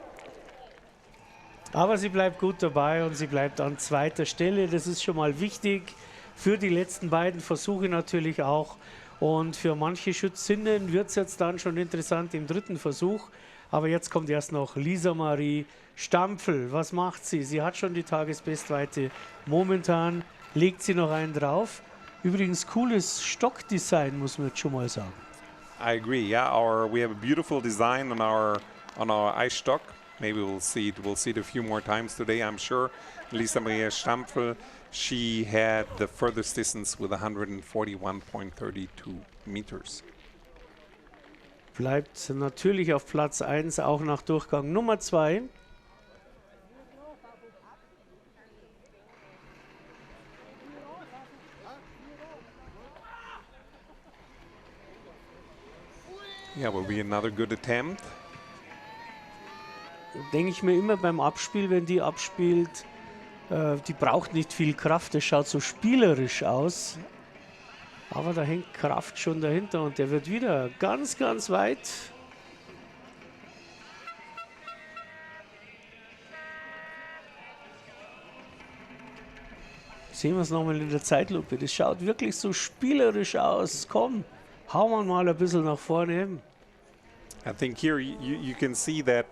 Speaker 1: Aber sie bleibt gut dabei und sie bleibt an zweiter Stelle. Das ist schon mal wichtig für die letzten beiden Versuche natürlich auch. Und für manche Schützinnen wird es jetzt dann schon interessant im dritten Versuch. Aber jetzt kommt erst noch Lisa Marie Stampfel. Was macht sie? Sie hat schon die Tagesbestweite momentan. Legt sie noch einen drauf. Übrigens cooles Stockdesign, muss man jetzt schon mal sagen.
Speaker 2: I agree. Yeah, we have a beautiful design on our Eisstock. Maybe we'll see it a few more times today, I'm sure. Lisa Maria Stampfel, she had the furthest distance with 141.32 meters.
Speaker 1: Bleibt natürlich auf Platz 1, auch nach Durchgang Nummer 2.
Speaker 2: Yeah, will be another good attempt.
Speaker 1: Denke ich mir immer beim Abspiel, wenn die abspielt, die braucht nicht viel Kraft, das schaut so spielerisch aus. Aber da hängt Kraft schon dahinter und der wird wieder ganz, ganz weit. Sehen wir es nochmal in der Zeitlupe, das schaut wirklich so spielerisch aus. Komm, hauen wir mal ein bisschen nach vorne.
Speaker 2: I think here you can see that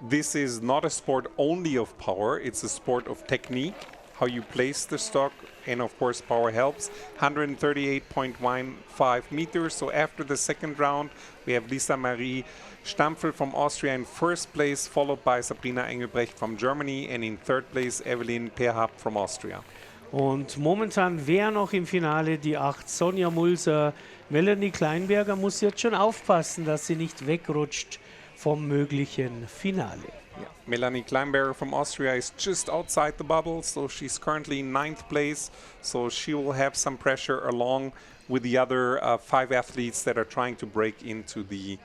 Speaker 2: this is not a sport only of power, it's a sport of technique, how you place the stock, and of course power helps. 138.15 meters, so after the second round we have Lisa Marie Stampfel from Austria in first place, followed by Sabrina Engelbrecht from Germany, and in third place Evelyn Perhap from Austria.
Speaker 1: Und momentan wäre noch im Finale die 8 Sonja Mulser. Melanie Kleinberger muss jetzt schon aufpassen, dass sie nicht wegrutscht vom möglichen Finale.
Speaker 2: Yeah. Melanie Kleinberger from Austria is just outside the bubble, so she's currently in 9th place, so she will have some pressure along with the other 5 athletes that are trying to break into the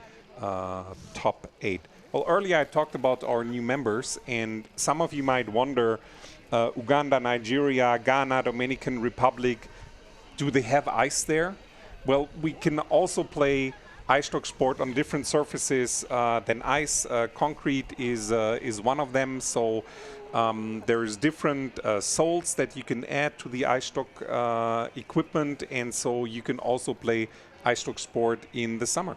Speaker 2: top 8. Well, earlier I talked about our new members, and some of you might wonder, Uganda, Nigeria, Ghana, Dominican Republic, do they have ice there? Well, we can also play Eisstock sport on different surfaces than ice. Concrete is one of them, so there's different soles that you can add to the Eisstock equipment, and so you can also play Eisstock sport in the summer.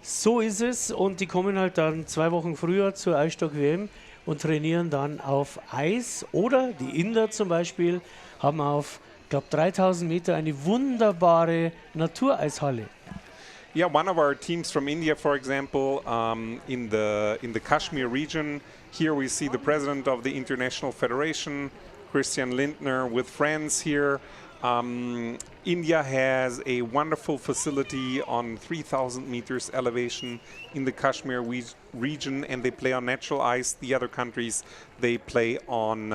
Speaker 1: So ist es und die kommen halt dann 2 Wochen früher zur Eisstock-WM und trainieren dann auf Eis. Oder die Inder zum Beispiel haben auf, ich glaube, 3000 Meter eine wunderbare Natureishalle.
Speaker 2: Yeah, one of our teams from India, for example, in the Kashmir region, here we see the president of the International Federation, Christian Lindner, with friends here. India has a wonderful facility on 3,000 meters elevation in the Kashmir region, and they play on natural ice. The other countries, they play on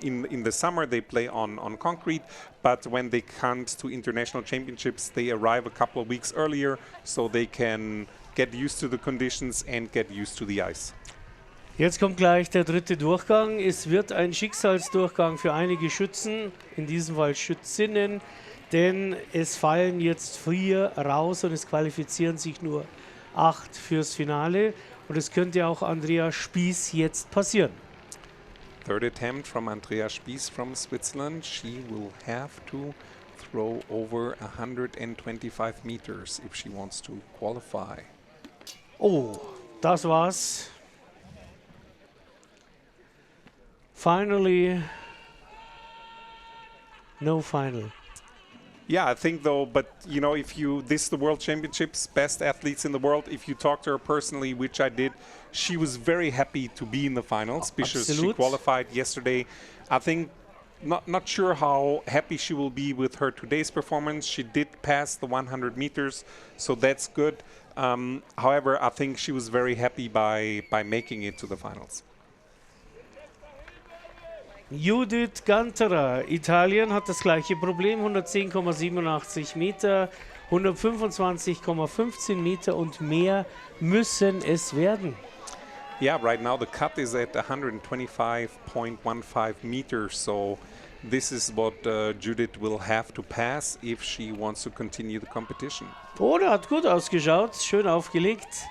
Speaker 2: in the summer they play on concrete, but when they come to international championships, they arrive a couple of weeks earlier, so they can get used to the conditions and get used to the ice.
Speaker 1: Jetzt kommt gleich der dritte Durchgang. Es wird ein Schicksalsdurchgang für einige Schützen, in diesem Fall Schützinnen, denn es fallen jetzt 4 raus und es qualifizieren sich nur 8 fürs Finale. Und es könnte auch Andrea Spies jetzt passieren.
Speaker 2: Third attempt from Andrea Spies from Switzerland. She will have to throw over 125 meters if she wants to qualify.
Speaker 1: Oh, das war's. Finally, no final.
Speaker 2: Yeah, I think though, but you know, if you, this is the World Championships, best athletes in the world. If you talk to her personally, which I did, she was very happy to be in the finals because she qualified yesterday. I think, not sure how happy she will be with her today's performance. She did pass the 100 meters, so that's good. However, I think she was very happy by making it to the finals.
Speaker 1: Judith Ganterer, Italien, hat das gleiche Problem, 110,87 Meter, 125,15 Meter und mehr müssen es werden.
Speaker 2: Yeah, right now the cut is at 125.15 meters, so this is what Judith will have to pass if she wants to continue the competition.
Speaker 1: Oh, der hat gut ausgeschaut, schön aufgelegt.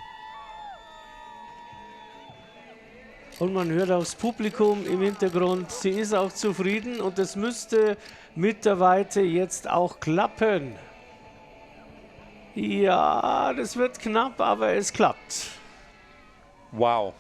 Speaker 1: Und man hört auch das Publikum im Hintergrund, sie ist auch zufrieden und es müsste mit der Weite jetzt auch klappen. Ja, das wird knapp, aber es klappt.
Speaker 2: Wow.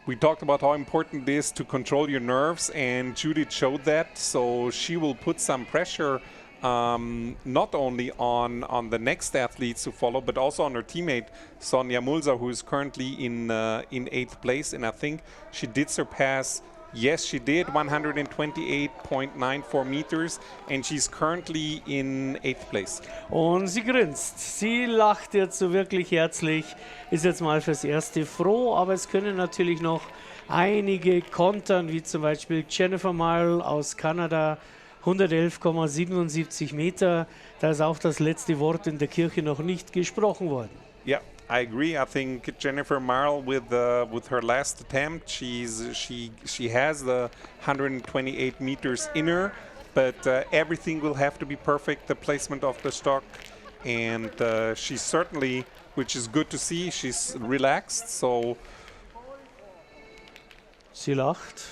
Speaker 2: We talked about how important it is to control your nerves, and Judith showed that, so she will put some pressure not only on the next athletes to follow, but also on her teammate Sonja Mulzer, who is currently in 8th place. And I think she did surpass, yes, she did, 128.94 meters, and she's currently in 8th place.
Speaker 1: Und sie grinst. Sie lacht jetzt so wirklich herzlich, ist jetzt mal fürs Erste froh, aber es können natürlich noch einige kontern, wie zum Beispiel Jennifer Mile aus Kanada, 111,77 Meter. Da ist auch das letzte Wort in der Kirche noch nicht gesprochen worden.
Speaker 2: Yeah, I agree. I think Jennifer Marl with her last attempt, she has the 128 meters in her, but everything will have to be perfect. The placement of the stock, and she's certainly, which is good to see, she's relaxed. So
Speaker 1: sie lacht.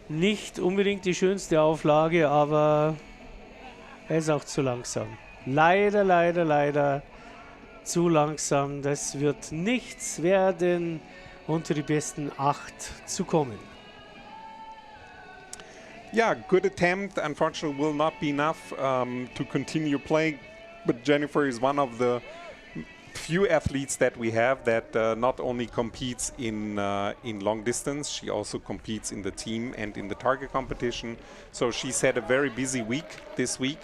Speaker 1: Nicht unbedingt die schönste Auflage, aber er ist auch zu langsam. Leider zu langsam. Das wird nichts werden, unter die besten 8 zu kommen.
Speaker 2: Yeah, good attempt. Unfortunately, will not be enough to continue playing. But Jennifer is one of the few athletes that we have that not only competes in long distance, she also competes in the team and in the target competition. So she's had a very busy week this week,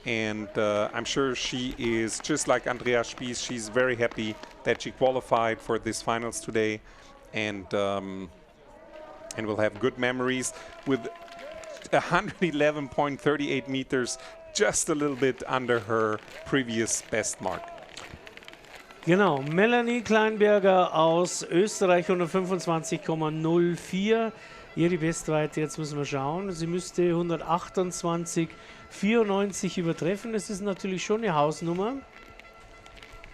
Speaker 2: and I'm sure she is just like Andrea Spies. She's very happy that she qualified for this finals today, and will have good memories with 111.38 meters, just a little bit under her previous best mark.
Speaker 1: Genau, Melanie Kleinberger aus Österreich, 125,04. Ihre Bestweite, jetzt müssen wir schauen. Sie müsste 128,94 übertreffen. Das ist natürlich schon eine Hausnummer.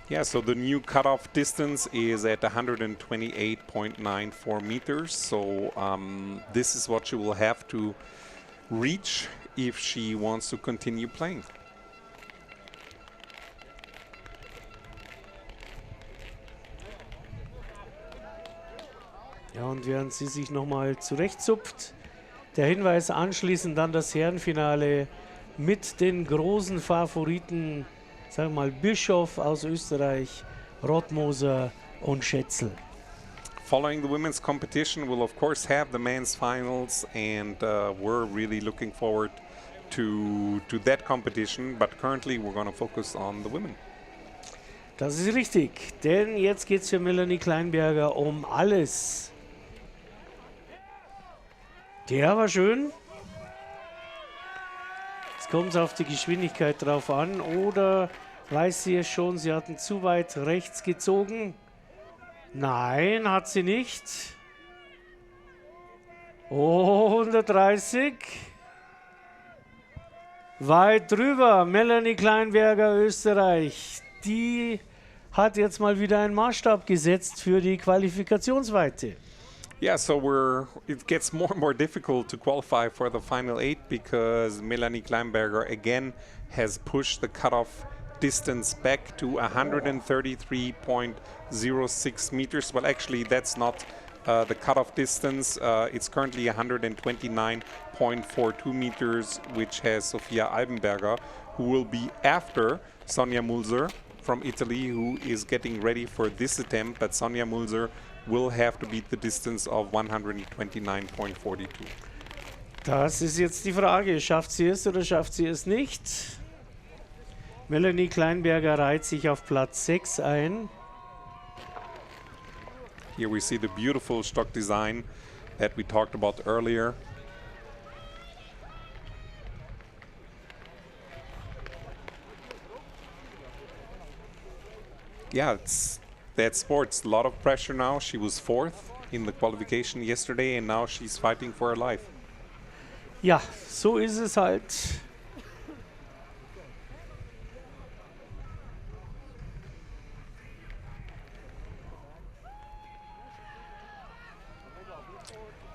Speaker 2: Yeah, so the new cutoff distance is at 128.94 meters. So this is what she will have to reach if she wants to continue playing.
Speaker 1: Ja, und während sie sich nochmal zurechtzupft, der Hinweis anschließend dann das Herrenfinale mit den großen Favoriten, sagen wir mal Bischof aus Österreich, Rottmoser und Schätzl.
Speaker 2: Following the women's competition, we'll of course have the men's finals, and we're really looking forward to that competition. But currently, we're going to focus on the women.
Speaker 1: Das ist richtig, denn jetzt geht es für Melanie Kleinberger um alles. Der war schön. Jetzt kommt es auf die Geschwindigkeit drauf an, oder weiß sie es schon, sie hatten zu weit rechts gezogen. Nein, hat sie nicht. Oh, 130. Weit drüber. Melanie Kleinberger, Österreich. Die hat jetzt mal wieder einen Maßstab gesetzt für die Qualifikationsweite.
Speaker 2: Yeah, so it gets more and more difficult to qualify for the final 8 because Melanie Kleinberger again has pushed the cutoff distance back to 133.06 meters. Well, actually, that's not the cutoff distance. It's currently 129.42 meters, which has Sofia Albenberger, who will be after Sonja Mulzer from Italy, who is getting ready for this attempt. But Sonja Mulzer will have to beat the distance of 129.42.
Speaker 1: Das ist jetzt die Frage. Schafft sie es oder schafft sie es nicht? Melanie Kleinberger reiht sich auf Platz 6 ein.
Speaker 2: Here we see the beautiful stock design that we talked about earlier. Yeah, that's sports. A lot of pressure now. She was 4th in the qualification yesterday, and now she's fighting for her life.
Speaker 1: Ja, so ist es halt.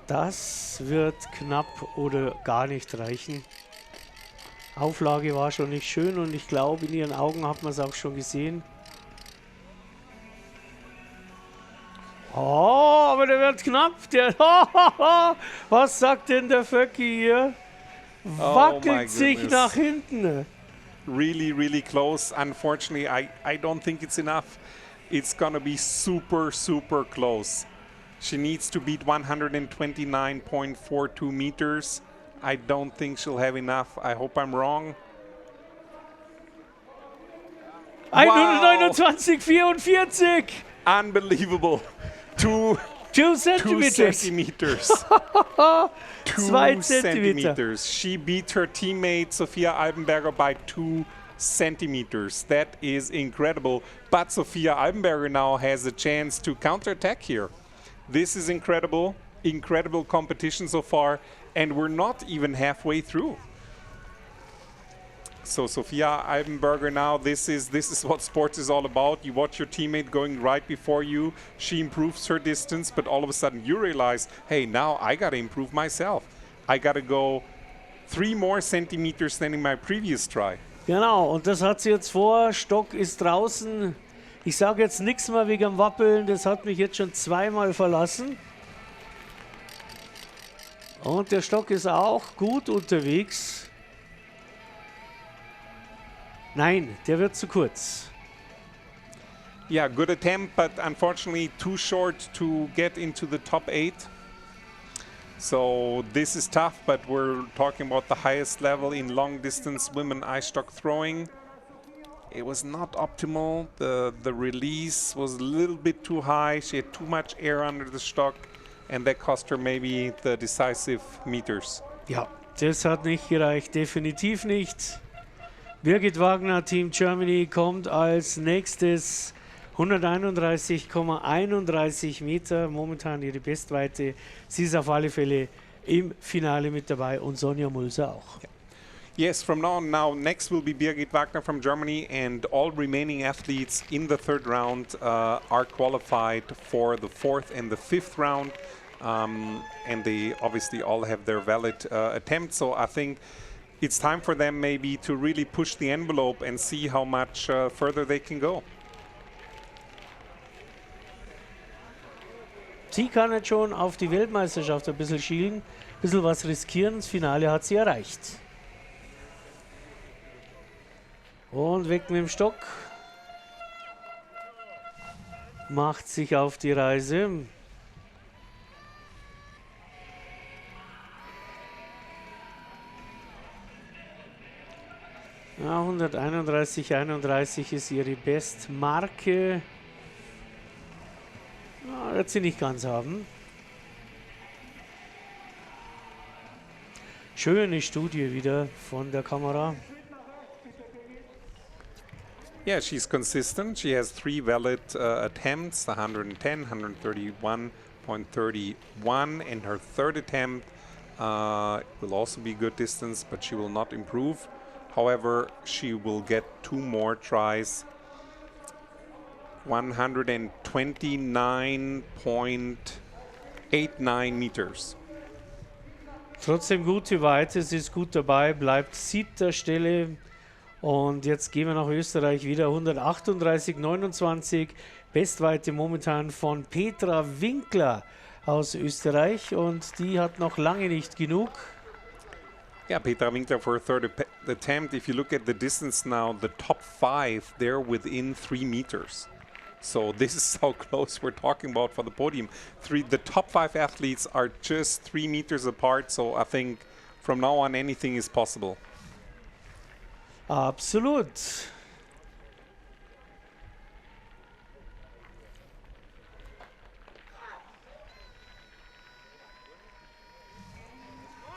Speaker 1: Das wird knapp oder gar nicht reichen. Auflage war schon nicht schön und ich glaube, in ihren Augen hat man es auch schon gesehen. Oh, aber der wird knapp. Der, was sagt denn der Vöcki hier? Wackelt sich nach hinten.
Speaker 2: Really, really close. Unfortunately, I don't think it's enough. It's gonna be super, super close. She needs to beat 129.42 meters. I don't think she'll have enough. I hope I'm wrong.
Speaker 1: 129,44.
Speaker 2: Unbelievable. Two
Speaker 1: centimeters.
Speaker 2: 2 centimeters. She beat her teammate Sofia Albenberger by 2 centimeters. That is incredible. But Sofia Albenberger now has a chance to counterattack here. This is incredible. Incredible competition so far. And we're not even halfway through. So Sofia Albenberger now, this is what sports is all about. You watch your teammate going right before you. She improves her distance, but all of a sudden you realize, hey, now I got to improve myself. I got to go 3 more centimeters than in my previous try.
Speaker 1: Genau, und das hat sie jetzt vor. Stock ist draußen. Ich sage jetzt nichts mehr wegen dem Wappeln. Das hat mich jetzt schon zweimal verlassen. Und der Stock ist auch gut unterwegs. Nein, der wird zu kurz.
Speaker 2: Yeah, good attempt, but unfortunately too short to get into the top 8. So this is tough, but we're talking about the highest level in long distance women Eisstock throwing. It was not optimal. The release was a little bit too high. She had too much air under the stock, and that cost her maybe the decisive meters.
Speaker 1: Ja, das hat nicht gereicht, definitiv nicht. Birgit Wagner, Team Germany, kommt als nächstes. 131,31 Meter, momentan ihre Bestweite. Sie ist auf alle Fälle im Finale mit dabei und Sonja Mulzer auch.
Speaker 2: Yes, from now on, next will be Birgit Wagner from Germany, and all remaining athletes in the third round are qualified for the fourth and the fifth round, and they obviously all have their valid attempts. So I think it's time for them maybe to really push the envelope and see how much further they can go.
Speaker 1: Sie kann jetzt schon auf die Weltmeisterschaft ein bisschen schielen, ein bisschen was riskieren. Das Finale hat sie erreicht. Und weg mit dem Stock. Macht sich auf die Reise. Ja, 131,31 ist ihre Bestmarke. Ja, wird sie nicht ganz haben. Schöne Studie wieder von der Kamera.
Speaker 2: Yeah, she's consistent. She has 3 valid attempts, 110, 131.31, and her third attempt will also be good distance, but she will not improve. However, she will get 2 more tries. 129.89 meters.
Speaker 1: Trotzdem gute Weite, sie ist gut dabei, bleibt 7. Stelle. Und jetzt gehen wir nach Österreich wieder. 138,29. Bestweite momentan von Petra Winkler aus Österreich. Und die hat noch lange nicht genug.
Speaker 2: Yeah, Petra Winkler for a third attempt. If you look at the distance now, the top 5, they're within 3 meters. So this is how close we're talking about for the podium. The top 5 athletes are just 3 meters apart. So I think from now on anything is possible.
Speaker 1: Absolut.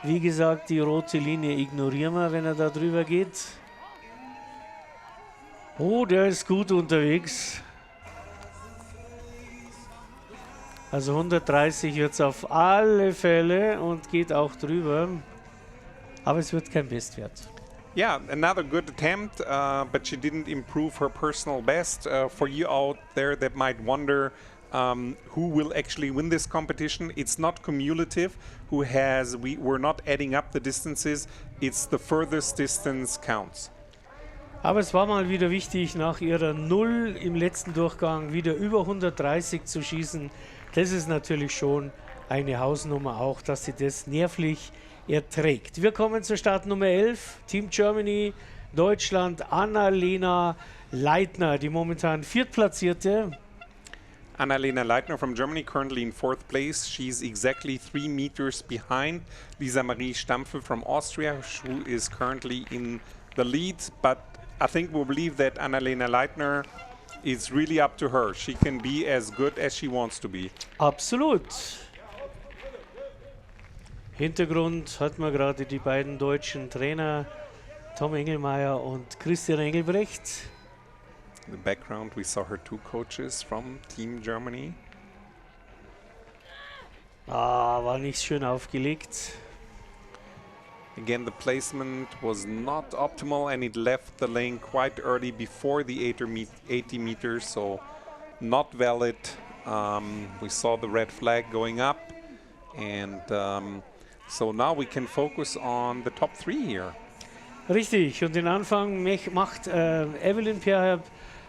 Speaker 1: Wie gesagt, die rote Linie ignorieren wir, wenn er da drüber geht. Oh, der ist gut unterwegs. Also 130 wird es auf alle Fälle und geht auch drüber. Aber es wird kein Bestwert.
Speaker 2: Yeah, another good attempt, but she didn't improve her personal best. For you out there that might wonder who will actually win this competition, it's not cumulative. We're not adding up the distances. It's the furthest distance counts.
Speaker 1: Aber es war mal wieder wichtig, nach ihrer 0 im letzten Durchgang wieder über 130 zu schießen. Das ist natürlich schon eine Hausnummer auch, dass sie das nervlich erträgt. Wir kommen zur Startnummer 11, Team Germany, Deutschland, Annalena Leitner, die momentan Viertplatzierte.
Speaker 2: Annalena Leitner from Germany, currently in 4th place. She's exactly 3 meters behind Lisa Marie Stampfel from Austria, who is currently in the lead. But I think we'll believe that Annalena Leitner is really up to her. She can be as good as she wants to be.
Speaker 1: Absolut. Hintergrund hat man gerade die beiden deutschen Trainer, Tom Engelmeier und Christian Engelbrecht.
Speaker 2: In the background we saw her 2 coaches from Team Germany.
Speaker 1: War nicht schön aufgelegt.
Speaker 2: Again, the placement was not optimal and it left the lane quite early before the 80 meters, so not valid. We saw the red flag going up, and so now we can focus on the top 3 here.
Speaker 1: Richtig, und den Anfang macht Evelyn Perhab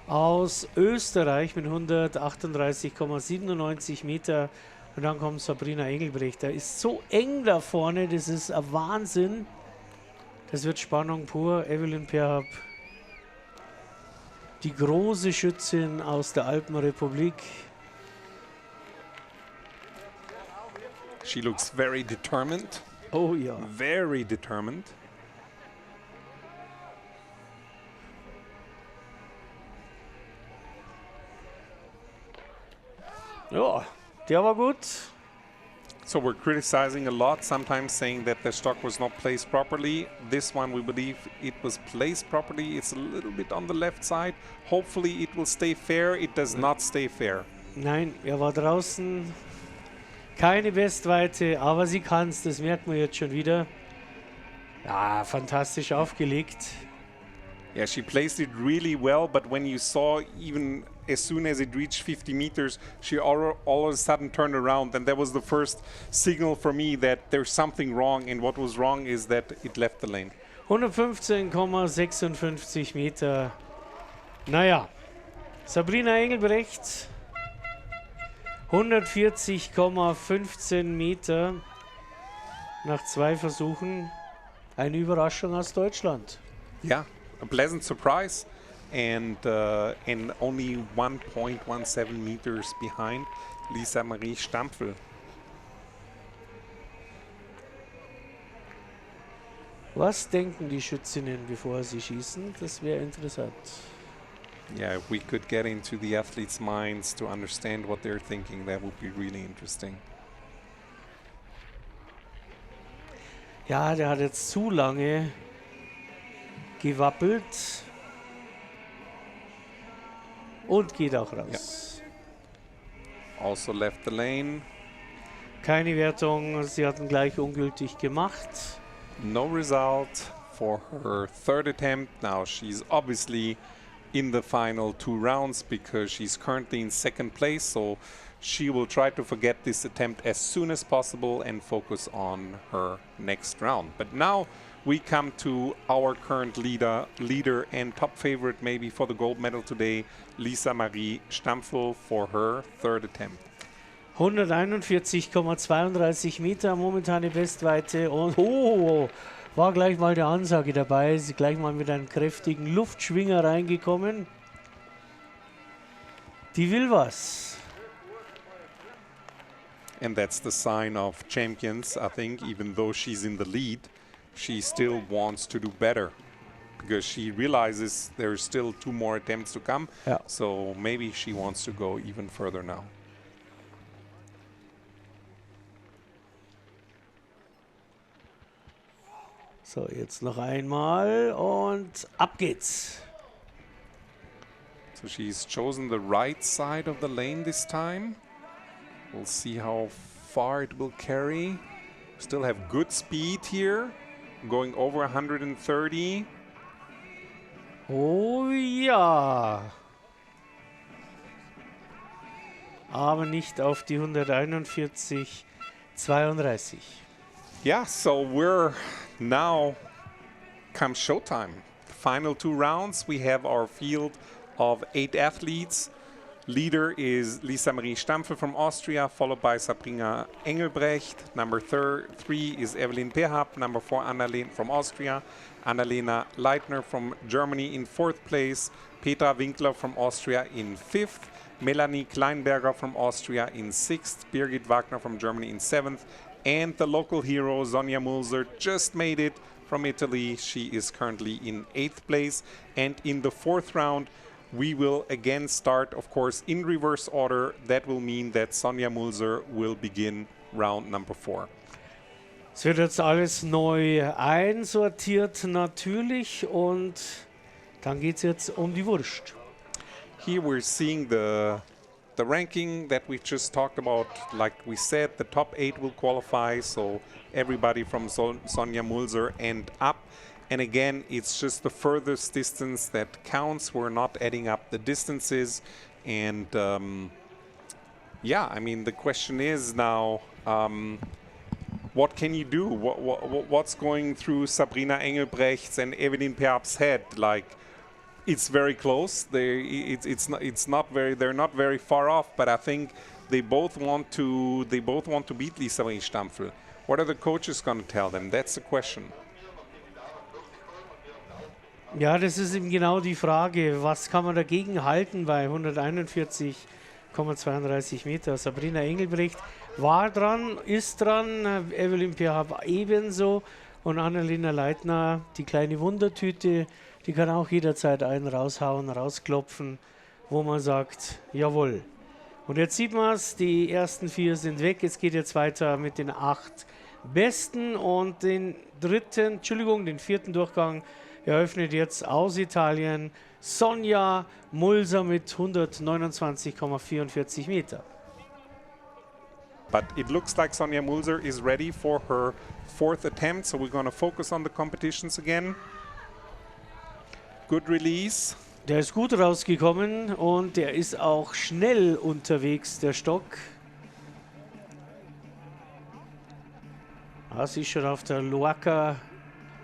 Speaker 1: aus Österreich mit 138,97 Meter. Und dann kommt Sabrina Engelbrecht. Da ist so eng da vorne, das ist ein Wahnsinn. Das wird Spannung pur. Evelyn Perhab, die große Schützin aus der Alpenrepublik.
Speaker 2: She looks very determined.
Speaker 1: Oh ja.
Speaker 2: Very determined.
Speaker 1: Ja, der war gut.
Speaker 2: So we're criticizing a lot, sometimes saying that the stock was not placed properly. This one, we believe it was placed properly. It's a little bit on the left side. Hopefully it will stay fair. It does not stay fair.
Speaker 1: Nein, er war draußen. Keine Bestweite, aber sie kann es, das merkt man jetzt schon wieder. Ja, fantastisch aufgelegt.
Speaker 2: Yeah, she placed it really well, but when you saw, even as soon as it reached 50 meters, she all of a sudden turned around, and that was the first signal for me that there's something wrong, and what was wrong is that it left the lane.
Speaker 1: 115,56 Meter. Naja, Sabrina Engelbrecht 140,15 Meter nach 2 Versuchen. Eine Überraschung aus Deutschland.
Speaker 2: Yeah, a pleasant surprise, and only 1.17 meters behind Lisa Marie Stampfel.
Speaker 1: Was denken die Schützinnen, bevor sie schießen? Das wäre interessant.
Speaker 2: Yeah, if we could get into the athletes' minds to understand what they're thinking, that would be really interesting.
Speaker 1: Ja, der hat jetzt zu lange gewappelt und geht auch raus.
Speaker 2: Yeah. Also left the lane.
Speaker 1: Keine Wertung, sie hatten gleich ungültig gemacht.
Speaker 2: No result for her third attempt. Now she's obviously in the final 2 rounds because she's currently in second place, so she will try to forget this attempt as soon as possible and focus on her next round. But now we come to our current leader and top favorite maybe for the gold medal today, Lisa Marie Stampfel, for her third attempt.
Speaker 1: 141,32 Meter, momentane Bestweite, und war gleich mal der Ansage dabei. Sie gleich mal mit einem kräftigen Luftschwinger reingekommen. Die will was.
Speaker 2: And that's the sign of champions, I think. Even though she's in the lead, she still wants to do better because she realizes there's still 2 more attempts to come.
Speaker 1: Ja.
Speaker 2: So maybe she wants to go even further now.
Speaker 1: So, jetzt noch einmal und ab geht's.
Speaker 2: So she's chosen the right side of the lane this time. We'll see how far it will carry. Still have good speed here, going over 130.
Speaker 1: Oh ja. Aber nicht auf die 141,32.
Speaker 2: Yeah, so we're now comes showtime. The final 2 rounds, we have our field of 8 athletes. Leader is Lisa Marie Stampfel from Austria, followed by Sabrina Engelbrecht. Number 3 is Evelyn Perhap. Number 4, Annalena from Austria. Annalena Leitner from Germany in 4th place. Petra Winkler from Austria in 5th. Melanie Kleinberger from Austria in 6th. Birgit Wagner from Germany in 7th. And the local hero, Sonja Mulzer, just made it from Italy. She is currently in 8th place. And in the 4th round, we will again start, of course, in reverse order. That will mean that Sonja Mulzer will begin round number 4.
Speaker 1: Es wird jetzt alles neu einsortiert natürlich und dann geht es jetzt um die Wurst.
Speaker 2: Here we're seeing the ranking that we just talked about. Like we said, the top 8 will qualify, so everybody from Sonja Mulzer and up. And again, it's just the furthest distance that counts. We're not adding up the distances. And yeah, I mean, the question is now, what can you do? What's going through Sabrina Engelbrecht's and Evelyn Perhap's head? Like, it's very close. It's not very. They're not very far off. But I think they both want to beat Lisa Marie Stampfel. What are the coaches going to tell them? That's the question.
Speaker 1: Ja, das ist eben genau die Frage. Was kann man dagegen halten bei 141,32 Meter? Sabrina Engelbrecht war dran, ist dran, Evelyn Perhap ebenso und Annalena Leitner, die kleine Wundertüte, die kann auch jederzeit einen raushauen, rausklopfen, wo man sagt, jawohl. Und jetzt sieht man es, die ersten 4 sind weg, es geht jetzt weiter mit den 8 Besten und den 4. Durchgang eröffnet jetzt aus Italien Sonja Mulzer mit 129,44 Meter.
Speaker 2: But it looks like Sonja Mulser is ready for her 4th attempt, so we're going to focus on the competitions again. Good release.
Speaker 1: Der ist gut rausgekommen und der ist auch schnell unterwegs, der Stock. Das ist schon auf der Loacker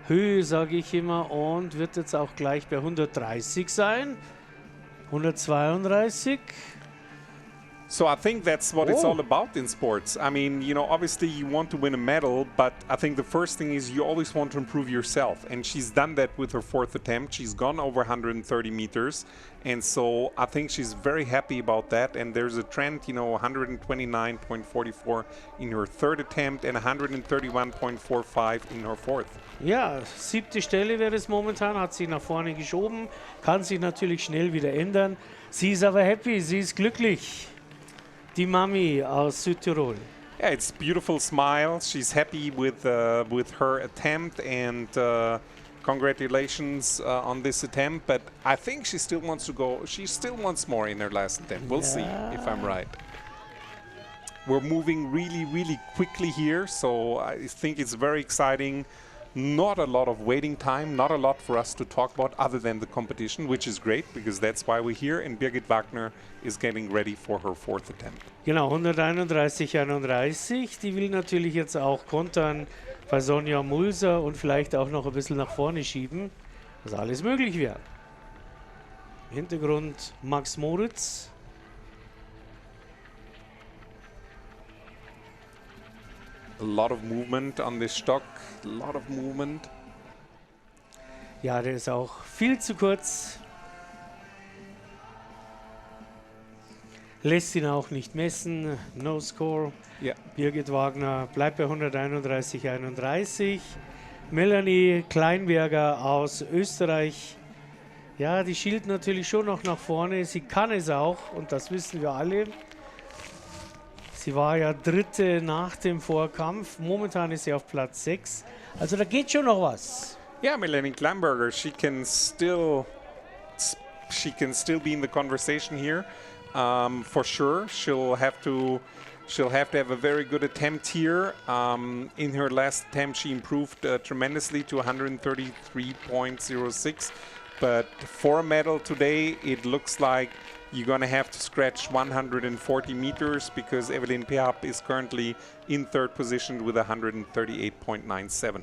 Speaker 1: Höhe, sage ich immer, und wird jetzt auch gleich bei 130 sein. 132.
Speaker 2: So I think that's what it's all about in sports. I mean, you know, obviously you want to win a medal, but I think the first thing is you always want to improve yourself. And she's done that with her 4th attempt. She's gone over 130 meters. And so I think she's very happy about that. And there's a trend, you know, 129.44 in her 3rd attempt and 131.45 in her 4th.
Speaker 1: Ja, 7. Stelle wäre es momentan, hat sich nach vorne geschoben, kann sich natürlich schnell wieder ändern. Sie ist aber happy, sie ist glücklich. Die Mami aus Südtirol.
Speaker 2: Yeah, it's beautiful smile. She's happy with her attempt, and congratulations on this attempt. But I think she still wants to go. She still wants more in her last attempt. We'll see if I'm right. We're moving really, really quickly here, so I think it's very exciting. Not a lot of waiting time, not a lot for us to talk about other than the competition, which is great because that's why we're here. And Birgit Wagner is getting ready for her 4th attempt.
Speaker 1: Genau, 131,31. Die will natürlich jetzt auch kontern bei Sonja Mulser und vielleicht auch noch ein bisschen nach vorne schieben, was alles möglich wäre. Im Hintergrund Max Moritz.
Speaker 2: A lot of movement on this stock, a lot of movement.
Speaker 1: Ja, der ist auch viel zu kurz. Lässt ihn auch nicht messen. No score.
Speaker 2: Yeah.
Speaker 1: Birgit Wagner bleibt bei 131,31. Melanie Kleinberger aus Österreich. Ja, die schielt natürlich schon noch nach vorne. Sie kann es auch und das wissen wir alle. Sie war ja Dritte nach dem Vorkampf. Momentan ist sie auf Platz 6. Also da geht schon noch was.
Speaker 2: Yeah, Melanie Klamberger, she can still be in the conversation here, for sure. She'll have to have a very good attempt here. In her last attempt, she improved tremendously to 133.06. But for a medal today, it looks like you're going to have to scratch 140 meters because Evelyn Peap is currently in 3rd position with 138.97.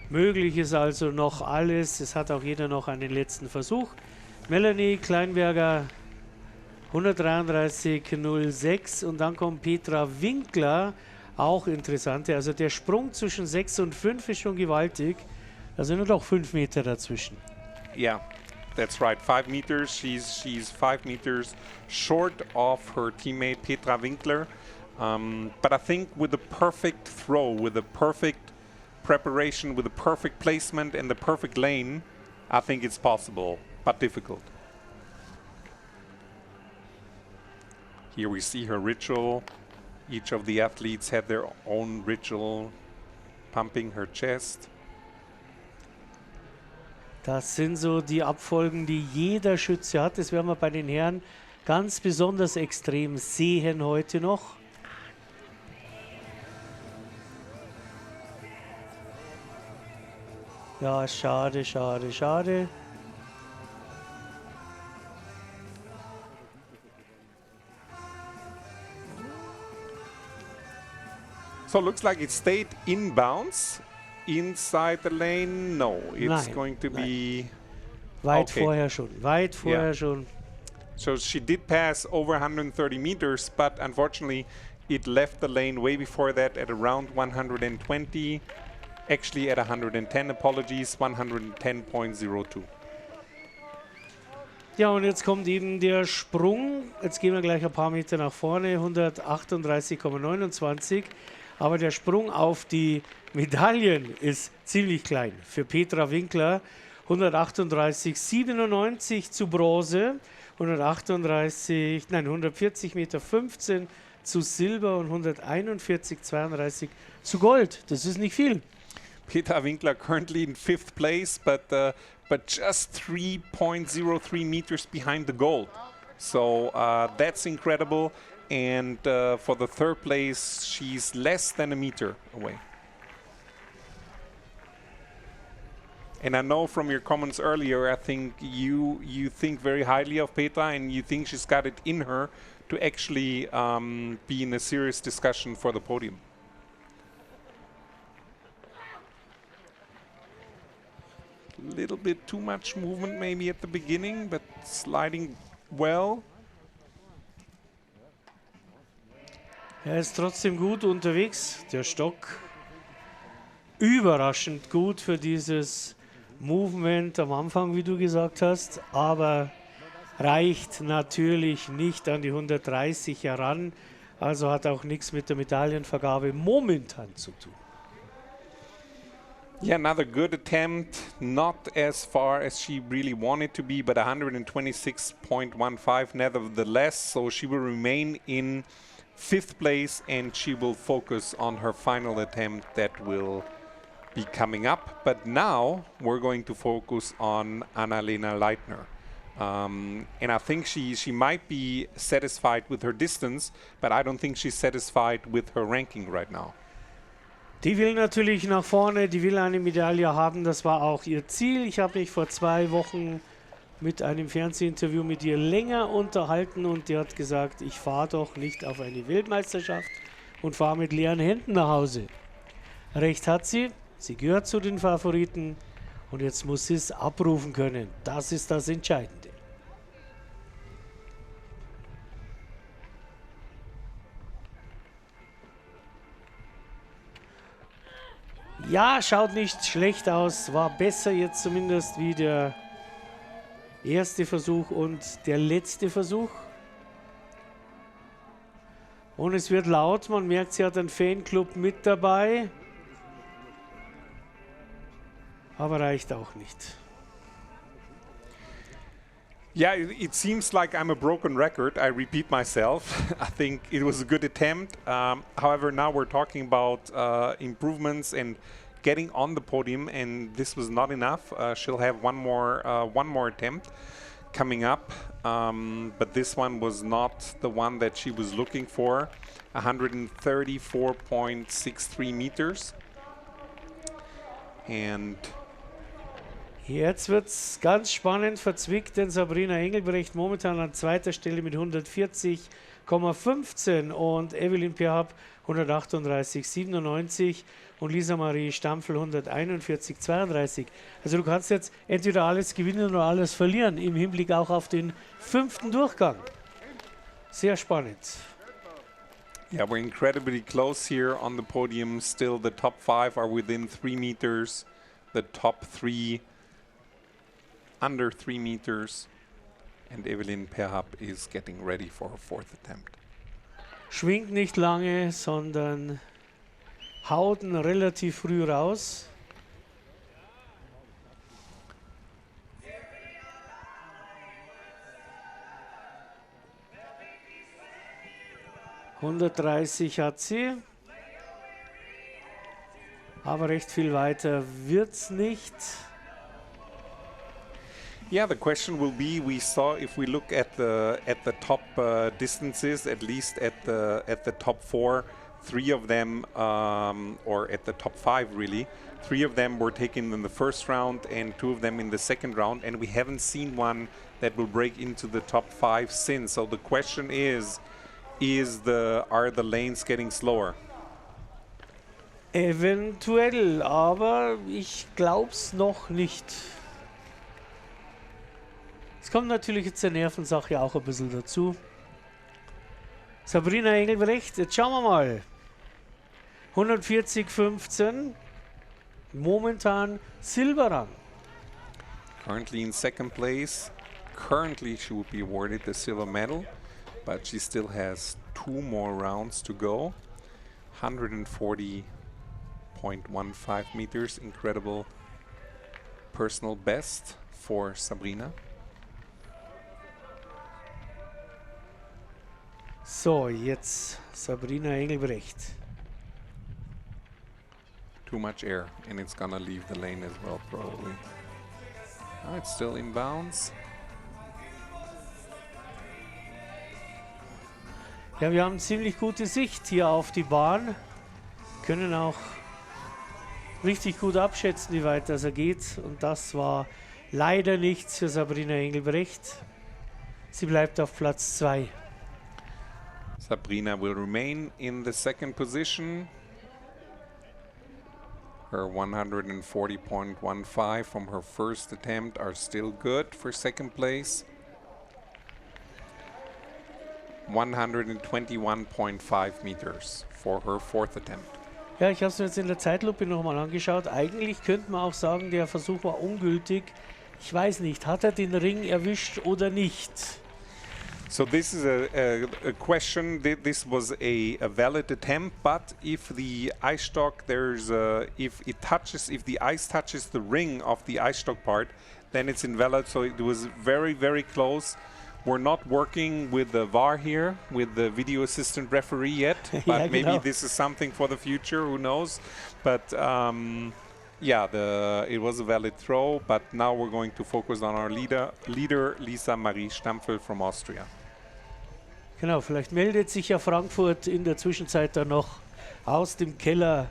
Speaker 1: Möglich ist also noch alles. Es hat auch jeder noch einen letzten Versuch. Melanie Kleinberger 133,06 und dann kommt Petra Winkler, auch interessant. Also der Sprung zwischen 6 und 5 ist schon gewaltig. Also nur noch 5 Meter dazwischen.
Speaker 2: Yeah. That's right, 5 meters. She's 5 meters short of her teammate Petra Winkler. But I think with the perfect throw, with the perfect preparation, with the perfect placement and the perfect lane, I think it's possible, but difficult. Here we see her ritual. Each of the athletes have their own ritual, pumping her chest.
Speaker 1: Das sind so die Abfolgen, die jeder Schütze hat. Das werden wir bei den Herren ganz besonders extrem sehen heute noch. Ja, schade, schade, schade.
Speaker 2: So it looks like it stayed in bounds. Inside the lane, no. It's going to be...
Speaker 1: Weit vorher schon, weit vorher schon.
Speaker 2: So she did pass over 130 meters, but unfortunately it left the lane way before that at around 120. Actually at 110, apologies, 110.02.
Speaker 1: Ja, und jetzt kommt eben der Sprung. Jetzt gehen wir gleich ein paar Meter nach vorne, 138,29. Aber der Sprung auf die Medaillen ist ziemlich klein. Für Petra Winkler 138,97 zu Bronze, 140,15 Meter zu Silber und 141,32 zu Gold. Das ist nicht viel.
Speaker 2: Petra Winkler currently in 5th place, but just 3.03 meters behind the gold. So that's incredible. and for the third place, she's less than a meter away. And I know from your comments earlier, I think you think very highly of Petra, and you think she's got it in her to actually be in a serious discussion for the podium. Little bit too much movement maybe at the beginning, but sliding well.
Speaker 1: Er ist trotzdem gut unterwegs. Der Stock überraschend gut für dieses Movement am Anfang, wie du gesagt hast, aber reicht natürlich nicht an die 130 heran, also hat auch nichts mit der Medaillenvergabe momentan zu tun.
Speaker 2: Yeah, another good attempt, not as far as she really wanted to be, but 126.15 nevertheless, so she will remain in 5th place and she will focus on her final attempt that will be coming up. But now we're going to focus on Annalena Leitner. And I think she might be satisfied with her distance, but I don't think she's satisfied with her ranking right now.
Speaker 1: Die will natürlich nach vorne, die will eine Medaille haben, das war auch ihr Ziel. Ich habe mich vor 2 Wochen mit einem Fernsehinterview mit ihr länger unterhalten und die hat gesagt, ich fahre doch nicht auf eine Weltmeisterschaft und fahre mit leeren Händen nach Hause. Recht hat sie, sie gehört zu den Favoriten und jetzt muss sie es abrufen können. Das ist das Entscheidende. Ja, schaut nicht schlecht aus, war besser jetzt zumindest wie der erste Versuch und der letzte Versuch. Und es wird laut, man merkt, sie hat einen Fanclub mit dabei. Aber reicht auch nicht.
Speaker 2: Yeah, it seems like I'm a broken record. I repeat myself. I think it was a good attempt. However, now we're talking about improvements and getting on the podium, and this was not enough. She'll have one more attempt coming up, but this one was not the one that she was looking for. 134.63 meters. And
Speaker 1: jetzt wird es ganz spannend verzwickt, denn Sabrina Engelbrecht momentan an 2. Stelle mit 140,15 und Evelyn Perhap 138,97 und Lisa Marie Stampfel 141,32. Also du kannst jetzt entweder alles gewinnen oder alles verlieren, im Hinblick auch auf den 5. Durchgang. Sehr spannend.
Speaker 2: Yeah, we're incredibly close here on the podium. Still, the top 5 are within 3 meters. The top 3 under 3 meters. And Evelyn Perhap is getting ready for her 4th attempt.
Speaker 1: Schwingt nicht lange, sondern haut ihn relativ früh raus. ...130 hat sie. Aber recht viel weiter wird's nicht.
Speaker 2: Yeah, the question will be, we saw if we look at the top distances, at least at the top 4, 3 of them, or at the top 5 really, 3 of them were taken in the first round and 2 of them in the second round, and we haven't seen one that will break into the top 5 since. So the question is are the lanes getting slower?
Speaker 1: Eventuell, aber ich glaub's noch nicht. Es kommt natürlich jetzt eine Nervensache auch ein bisschen dazu. Sabrina Engelbrecht, jetzt schauen wir mal. 140,15. Momentan Silber.
Speaker 2: Currently in 2nd place. Currently she would be awarded the silver medal, but she still has 2 more rounds to go. 140.15 meters, incredible personal best for Sabrina.
Speaker 1: So, jetzt Sabrina Engelbrecht.
Speaker 2: Too much air, and it's gonna leave the lane as well, probably. Oh, it's still in bounds.
Speaker 1: Ja, wir haben ziemlich gute Sicht hier auf die Bahn. Können auch richtig gut abschätzen, wie weit das er geht. Und das war leider nichts für Sabrina Engelbrecht. Sie bleibt auf Platz 2.
Speaker 2: Sabrina will remain in the second position. Her 140.15 from her first attempt are still good for second place. 121.5 meters for her fourth attempt.
Speaker 1: Ja, ich habe es mir jetzt in der Zeitlupe nochmal angeschaut. Eigentlich könnte man auch sagen, der Versuch war ungültig. Ich weiß nicht, hat er den Ring erwischt oder nicht?
Speaker 2: So this is a question. This was a valid attempt, but if the Eisstock if the ice touches the ring of the Eisstock part, then it's invalid. So it was very, very close. We're not working with the VAR here, with the video assistant referee yet, but maybe this is something for the future. Who knows? But yeah, it was a valid throw. But now we're going to focus on our leader Lisa Marie Stampfel from Austria.
Speaker 1: Genau, vielleicht meldet sich ja Frankfurt in der Zwischenzeit dann noch aus dem Keller,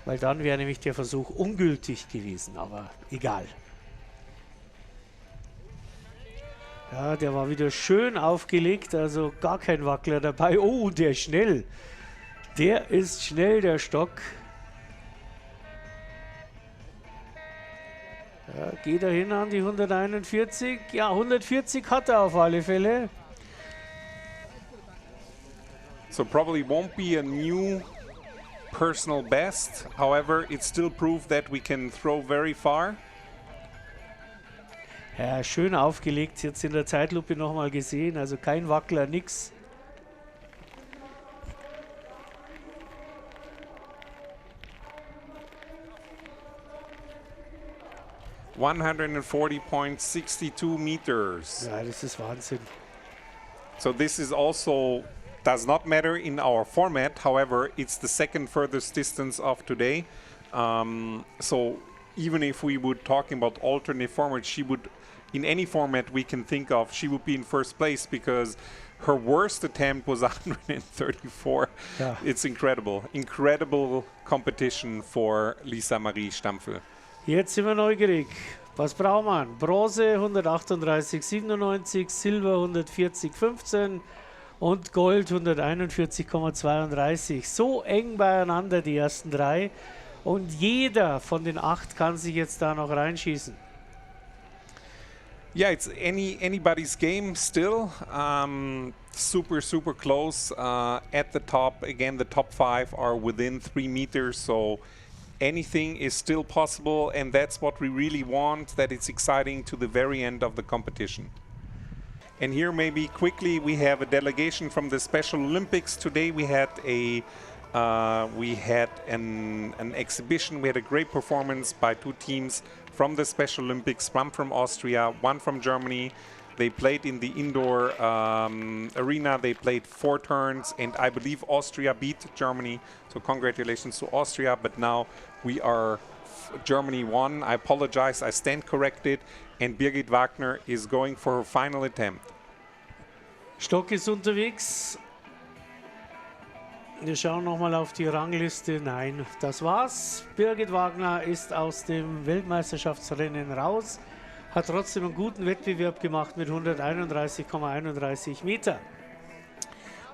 Speaker 1: weil dann wäre nämlich der Versuch ungültig gewesen, aber egal. Ja, der war wieder schön aufgelegt, also gar kein Wackler dabei. Oh, der ist schnell. Der ist schnell, der Stock. Ja, geht er hin an die 141? Ja, 140 hat er auf alle Fälle.
Speaker 2: So probably won't be a new personal best. However, it still proved that we can throw very far.
Speaker 1: Ja, schön aufgelegt, jetzt in der Zeitlupe nochmal gesehen, also kein Wackler, nix.
Speaker 2: .62 meters.
Speaker 1: Ja, das ist Wahnsinn.
Speaker 2: So this is also does not matter in our format. However, it's the second furthest distance of today. So even if we would talking about alternate formats, she would, in any format we can think of, she would be in first place because her worst attempt was 134.
Speaker 1: Ja.
Speaker 2: It's incredible. Incredible competition for Lisa Marie Stampfel.
Speaker 1: Jetzt sind wir neugierig. Was braucht man? Bronze 138,97, Silber 140,15 und Gold 141,32. So eng beieinander die ersten drei. Und jeder von den 8 kann sich jetzt da noch reinschießen.
Speaker 2: Yeah, it's anybody's game still. Super close. At the top, again, the top 5 are within 3 meters, so anything is still possible, and that's what we really want, that it's exciting to the very end of the competition. And here maybe quickly we have a delegation from the Special Olympics. Today we had an exhibition. We had a great performance by 2 teams from the Special Olympics, one from Austria, one from Germany. They played in the indoor arena. They played 4 turns, and I believe Austria beat Germany. So congratulations to Austria. But now we are Germany won. I apologize. I stand corrected. And Birgit Wagner is going for her final attempt.
Speaker 1: Stock ist unterwegs. Wir schauen nochmal auf die Rangliste. Nein, das war's. Birgit Wagner ist aus dem Weltmeisterschaftsrennen raus. Hat trotzdem einen guten Wettbewerb gemacht mit 131,31 Meter.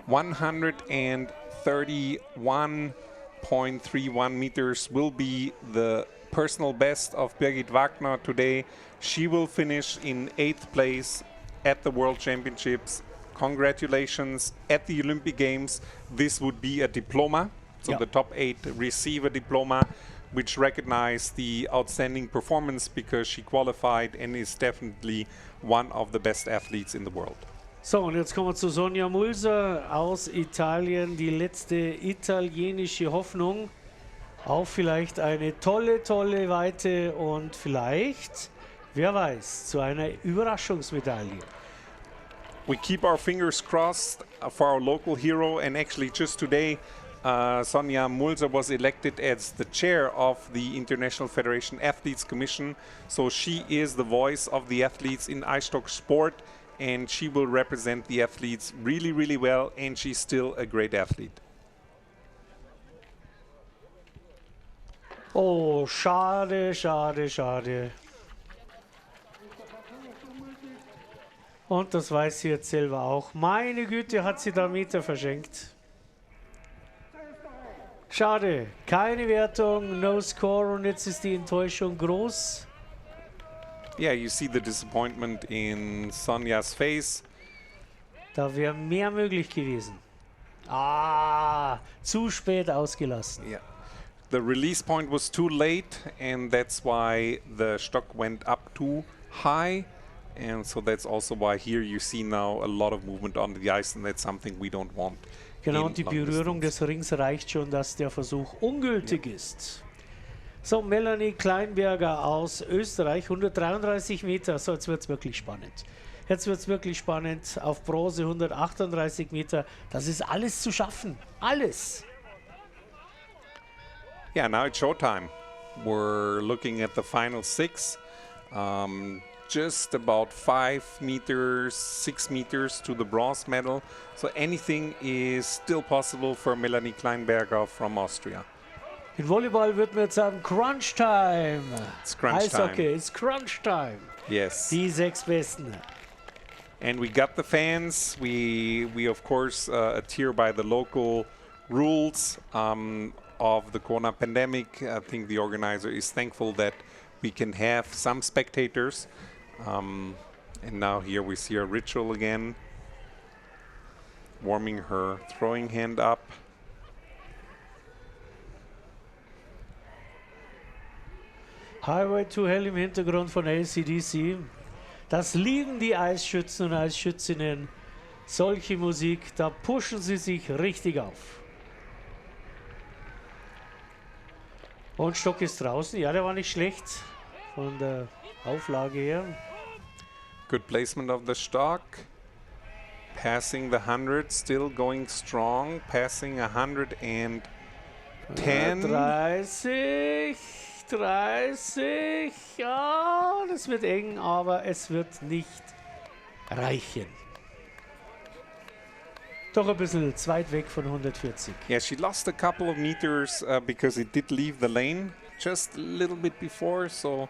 Speaker 2: 131.31 meters will be the personal best of Birgit Wagner today. She will finish in 8th place at the World Championships. Congratulations at the Olympic Games. This would be a diploma. So the top 8 receive a diploma, which recognize the outstanding performance because she qualified and is definitely one of the best athletes in the world.
Speaker 1: So, und jetzt kommen wir zu Sonja Mulser aus Italien, die letzte italienische Hoffnung auf vielleicht eine tolle Weite und vielleicht, wer weiß, zu einer Überraschungsmedaille.
Speaker 2: We keep our fingers crossed for our local hero, and actually just today Sonja Mulser was elected as the chair of the International Federation Athletes Commission, so she is the voice of the athletes in Eisstock sport, and she will represent the athletes really, really well, and she's still a great athlete.
Speaker 1: Oh, schade, schade, schade. Und das weiß sie jetzt selber auch. Meine Güte, hat sie da Meter verschenkt. Schade, keine Wertung, no score und jetzt ist die Enttäuschung groß.
Speaker 2: Yeah, you see the disappointment in Sonja's face.
Speaker 1: Da wäre mehr möglich gewesen. Ah, zu spät ausgelassen.
Speaker 2: Yeah. The release point was too late, and that's why the stock went up too high. And so that's also why here you see now a lot of movement on the ice, and that's something we don't want.
Speaker 1: Genau, und die Berührung des Rings reicht schon, dass der Versuch ungültig ist. So, Melanie Kleinberger aus Österreich, 133 Meter. So, jetzt wird es wirklich spannend. Jetzt wird es wirklich spannend. Auf Bronze 138 Meter. Das ist alles zu schaffen. Alles.
Speaker 2: Yeah, now it's showtime. We're looking at the final 6. Just about 5 meters, 6 meters to the bronze medal. So anything is still possible for Melanie Kleinberger from Austria.
Speaker 1: In Volleyball wird man jetzt sagen, Crunch Time.
Speaker 2: It's crunch
Speaker 1: Eishockey,
Speaker 2: time.
Speaker 1: it's Crunch Time.
Speaker 2: Yes.
Speaker 1: Die 6 Besten.
Speaker 2: And we got the fans. We of course adhere by the local rules of the Corona pandemic. I think the organizer is thankful that we can have some spectators. And now here we see a ritual again, warming her throwing hand up.
Speaker 1: Highway to Hell im Hintergrund von AC/DC. Das lieben die Eisschützen und Eisschützinnen. Solche Musik, da pushen sie sich richtig auf. Und Stock ist draußen. Ja, der war nicht schlecht von der Auflage her.
Speaker 2: Good placement of the stock. Passing the 100, still going strong. Passing 110.
Speaker 1: 30. Ja, das wird eng, aber es wird nicht reichen. Doch ein bisschen zu weit weg von 140.
Speaker 2: Yeah, she lost a couple of meters because it did leave the lane just a little bit before, so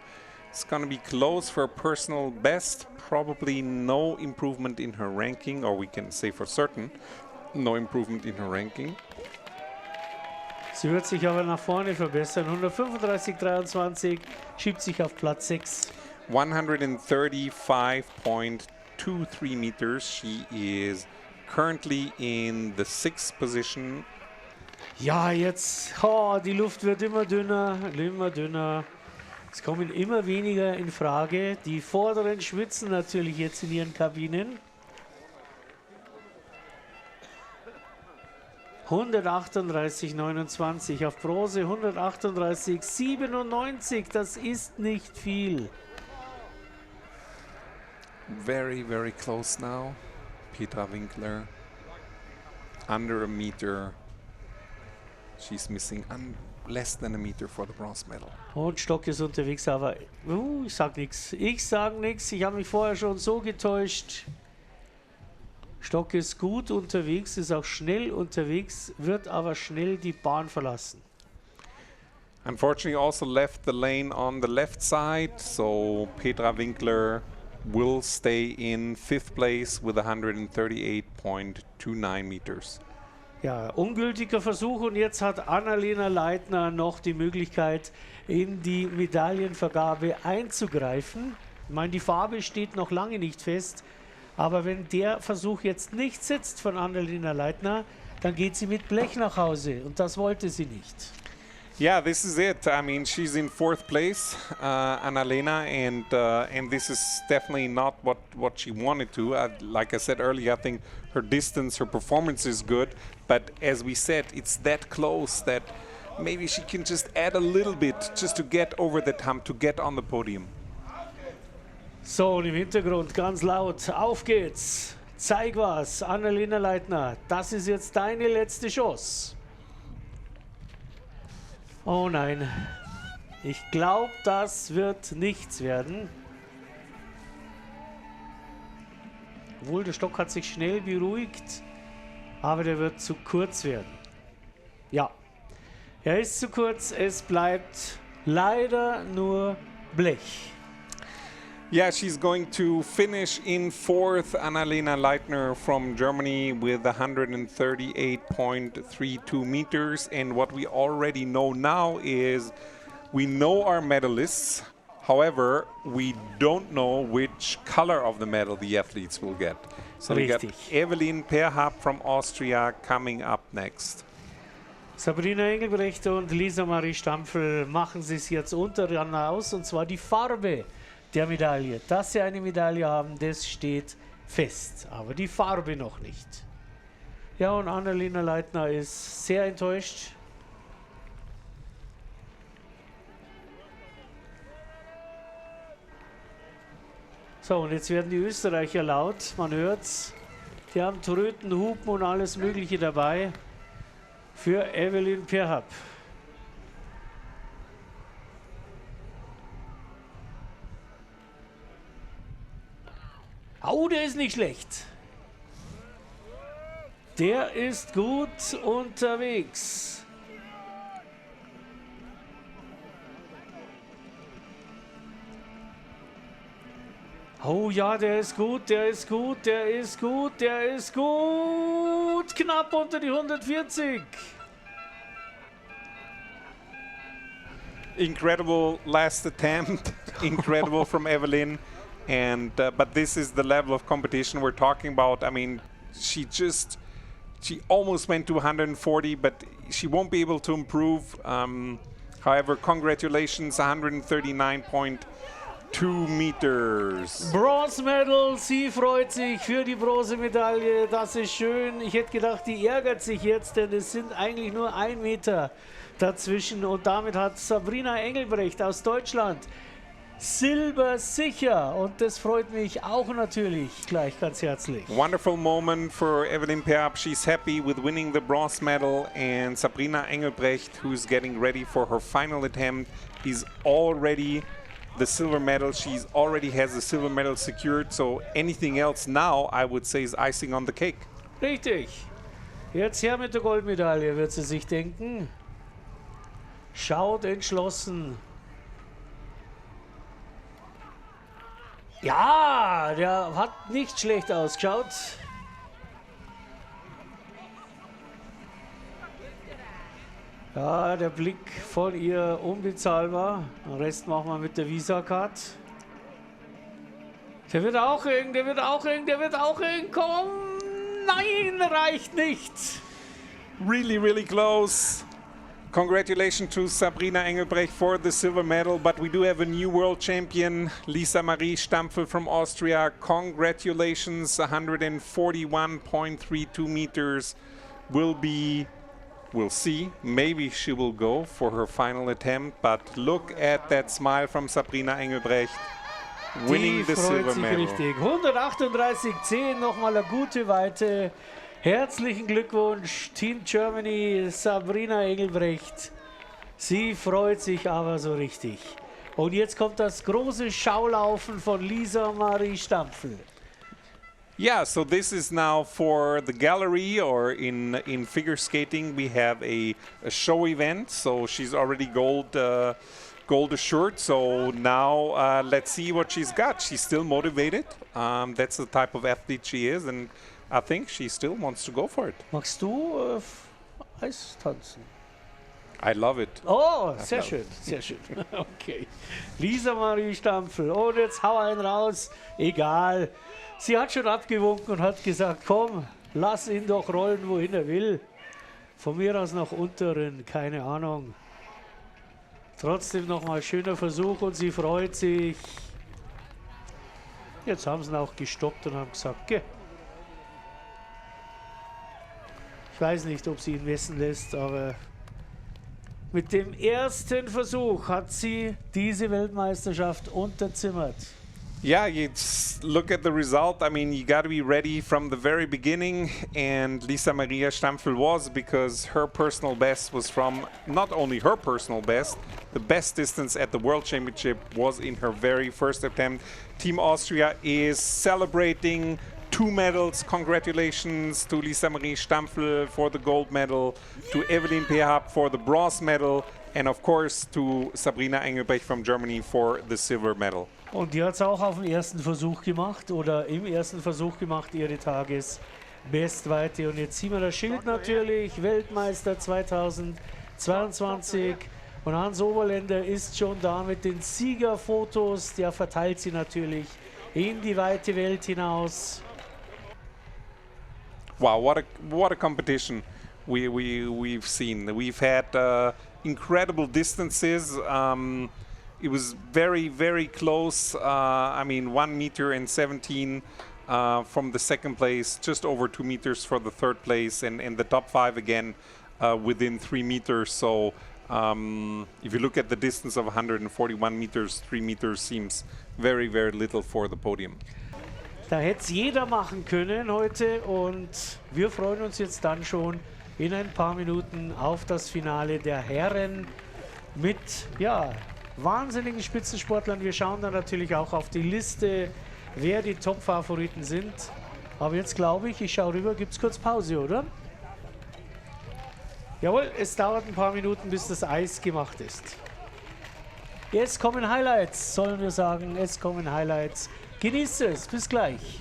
Speaker 2: it's gonna be close for a personal best. Probably no improvement in her ranking, or we can say for certain, no improvement in her ranking.
Speaker 1: Sie wird sich aber nach vorne verbessern. 135,23 schiebt sich auf Platz 6.
Speaker 2: 135.23 meters. She is currently in the 6th position.
Speaker 1: Ja, jetzt, oh, die Luft wird immer dünner, immer dünner. Es kommen immer weniger in Frage. Die Vorderen schwitzen natürlich jetzt in ihren Kabinen. 138,29 auf Bronze, 138,97. Das ist nicht viel.
Speaker 2: Very, very close now. Petra Winkler. Under a meter. She's missing less than a meter for the bronze medal.
Speaker 1: Und Stock ist unterwegs, aber ich sag nichts. Ich sag nichts. Ich habe mich vorher schon so getäuscht. Stock ist gut unterwegs, ist auch schnell unterwegs, wird aber schnell die Bahn verlassen.
Speaker 2: Unfortunately, also left the lane on the left side, so Petra Winkler will stay in 5th place with 138.29 meters.
Speaker 1: Ja, ungültiger Versuch und jetzt hat Annalena Leitner noch die Möglichkeit, in die Medaillenvergabe einzugreifen. Ich meine, die Farbe steht noch lange nicht fest. Aber wenn der Versuch jetzt nicht sitzt von Annalena Leitner, dann geht sie mit Blech nach Hause und das wollte sie nicht.
Speaker 2: Yeah, this is it. I mean, she's in 4th place, Annalena, and this is definitely not what she wanted to. Like I said earlier, I think her distance, her performance is good, but as we said, it's that close that maybe she can just add a little bit just to get over the hump, to get on the podium.
Speaker 1: So, und im Hintergrund ganz laut, auf geht's, zeig was, Annalena Leitner, das ist jetzt deine letzte Chance. Oh nein, ich glaube, das wird nichts werden. Obwohl, der Stock hat sich schnell beruhigt, aber der wird zu kurz werden. Ja, er ist zu kurz, es bleibt leider nur Blech.
Speaker 2: Yeah, she's going to finish in fourth, Annalena Leitner from Germany with 138.32 meters. And what we already know now is we know our medalists. However, we don't know which color of the medal the athletes will get. So we got Evelyn Perhap from Austria coming up next.
Speaker 1: Sabrina Engelbrecht und Lisa Marie Stampfel machen es jetzt untereinander aus, und zwar die Farbe der Medaille. Dass sie eine Medaille haben, das steht fest, aber die Farbe noch nicht. Ja, und Annalena Leitner ist sehr enttäuscht. So, und jetzt werden die Österreicher laut, man hört's. Die haben Tröten, Hupen und alles Mögliche dabei für Evelyn Perhap. Oh, der ist nicht schlecht. Der ist gut unterwegs. Oh ja, der ist gut, der ist gut, der ist gut, der ist gut. Knapp unter die 140.
Speaker 2: Incredible last attempt. Incredible from Evelyn. And but this is the level of competition we're talking about. I mean, she almost went to 140, but she won't be able to improve. However, congratulations, 139.2 meters.
Speaker 1: Bronze Medal, sie freut sich für die Bronzemedaille. Das ist schön. Ich hätte gedacht, die ärgert sich jetzt, denn es sind eigentlich nur 1 Meter dazwischen. Und damit hat Sabrina Engelbrecht aus Deutschland Silber sicher, und das freut mich auch natürlich gleich ganz herzlich.
Speaker 2: Wonderful moment for Evelyn Perhap. She's happy with winning the bronze medal, and Sabrina Engelbrecht, who's getting ready for her final attempt, is already the silver medal. She's already has the silver medal secured, so anything else now, I would say, is icing on the cake.
Speaker 1: Richtig. Jetzt her mit der Goldmedaille, wird sie sich denken. Schaut entschlossen. Ja, der hat nicht schlecht ausgeschaut. Ja, der Blick von ihr unbezahlbar. Den Rest machen wir mit der Visa-Card. Der wird auch eng, der wird auch eng, der wird auch eng. Komm! Nein, reicht nicht.
Speaker 2: Really, really close. Congratulations to Sabrina Engelbrecht for the silver medal, but we do have a new world champion, Lisa Marie Stampfel from Austria. Congratulations, 141.32 meters. We'll see, maybe she will go for her final attempt, but look at that smile from Sabrina Engelbrecht, winning the silver medal.
Speaker 1: Richtig. 138,10, nochmal eine gute Weite. Herzlichen Glückwunsch, Team Germany, Sabrina Engelbrecht. Sie freut sich aber so richtig. Und jetzt kommt das große Schaulaufen von Lisa Marie Stampfel.
Speaker 2: Yeah, so this is now for the gallery, or in figure skating we have a show event. So she's already gold assured. So now let's see what she's got. She's still motivated. That's the type of athlete she is, and I think she still wants to go for it.
Speaker 1: Magst du Eis tanzen?
Speaker 2: I love it.
Speaker 1: Oh, sehr schön, sehr schön. Okay. Lisa Marie Stampfel. Und jetzt hau einen raus. Egal. Sie hat schon abgewunken und hat gesagt, komm, lass ihn doch rollen, wohin er will. Von mir aus nach unteren, keine Ahnung. Trotzdem nochmal schöner Versuch und sie freut sich. Jetzt haben sie ihn auch gestoppt und haben gesagt, geh. Ich weiß nicht, ob sie ihn messen lässt, aber mit dem ersten Versuch hat sie diese Weltmeisterschaft unterzimmert.
Speaker 2: Yeah, you look at the result. I mean, you got to be ready from the very beginning, and Lisa Maria Stampfel was, because her personal best was from not only her personal best, the best distance at the World Championship was in her very first attempt. Team Austria is celebrating 2 2 medals. Congratulations to Lisa Marie Stampfel for the gold medal, to Evelyn Perhab for the bronze medal, and of course to Sabrina Engelbrecht from Germany for the silver medal.
Speaker 1: Und die hat es auch auf dem ersten Versuch gemacht oder im ersten Versuch gemacht, ihre Tagesbestweite. Und jetzt ziehen wir das Schild natürlich, Weltmeister 2022. Und Hans Oberländer ist schon da mit den Siegerfotos. Der verteilt sie natürlich in die weite Welt hinaus.
Speaker 2: Wow, what a competition we've seen. We've had incredible distances. It was very, very close. I mean, 1 meter and 17 from the second place, just over 2 meters for the third place, and the top 5 again within 3 meters. So if you look at the distance of 141 meters, 3 meters seems very, very little for the podium.
Speaker 1: Da hätte es jeder machen können heute und wir freuen uns jetzt dann schon in ein paar Minuten auf das Finale der Herren mit wahnsinnigen Spitzensportlern. Wir schauen dann natürlich auch auf die Liste, wer die Top-Favoriten sind. Aber jetzt glaube ich schaue rüber, gibt es kurz Pause, oder? Jawohl, es dauert ein paar Minuten, bis das Eis gemacht ist. Jetzt kommen Highlights, sollen wir sagen. Es kommen Highlights. Genießt es, bis gleich.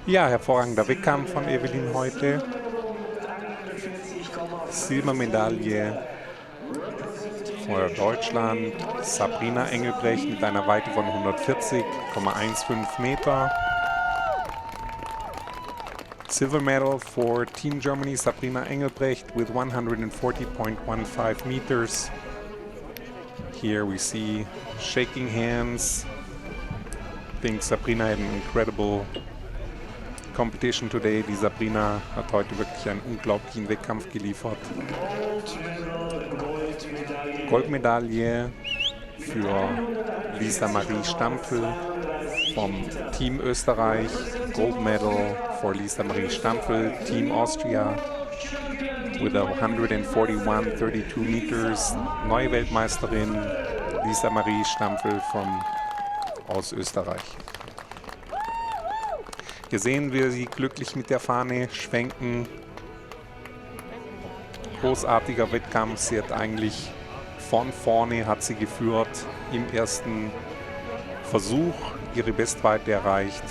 Speaker 2: Ja, hervorragender Wettkampf von Evelyn heute. Silbermedaille für Deutschland. Sabrina Engelbrecht mit einer Weite von 140,15 Meter. Silver medal for Team Germany, Sabrina Engelbrecht with 140.15 meters. Here we see shaking hands. I think Sabrina had an incredible competition today. Die Sabrina hat heute wirklich einen unglaublichen Wettkampf geliefert. Goldmedaille für Lisa Marie Stampfel vom Team Österreich. Gold medal for Lisa Marie Stampfel, Team Austria with 141.32 meters. Neue Weltmeisterin Lisa Marie Stampfel aus Österreich. Hier sehen wir sie glücklich mit der Fahne schwenken. Großartiger Wettkampf. Sie hat eigentlich von vorne hat sie geführt, im ersten Versuch ihre Bestweite erreicht.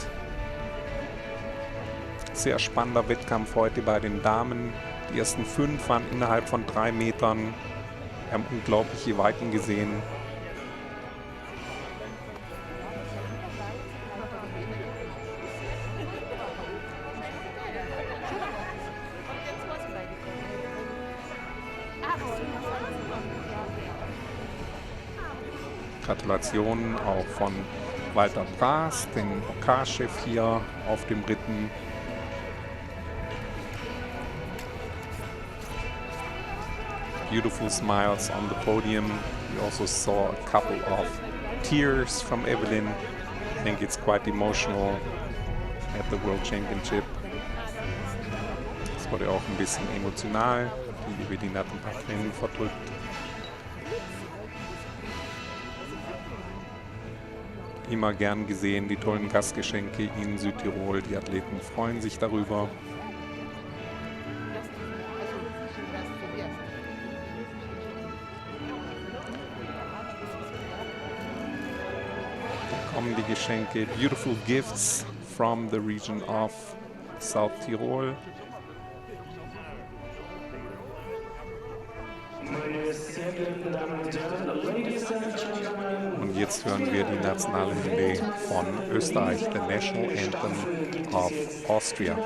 Speaker 2: Sehr spannender Wettkampf heute bei den Damen. Die ersten 5 waren innerhalb von 3 Metern. Wir haben unglaubliche Weiten gesehen. Gratulation auch von Walter Braas, den OK-Chef hier auf dem Ritten. Beautiful smiles on the podium. We also saw a couple of tears from Evelyn. I think it's quite emotional at the World Championship. Es wurde auch ein bisschen emotional. Die Evelyn hat ein paar Tränen verdrückt. Immer gern gesehen, die tollen Gastgeschenke in Südtirol. Die Athleten freuen sich darüber. Hier kommen die Geschenke. Beautiful gifts from the region of South Tirol. Und jetzt hören wir die nationale Hymne von Österreich, the National Anthem of Austria.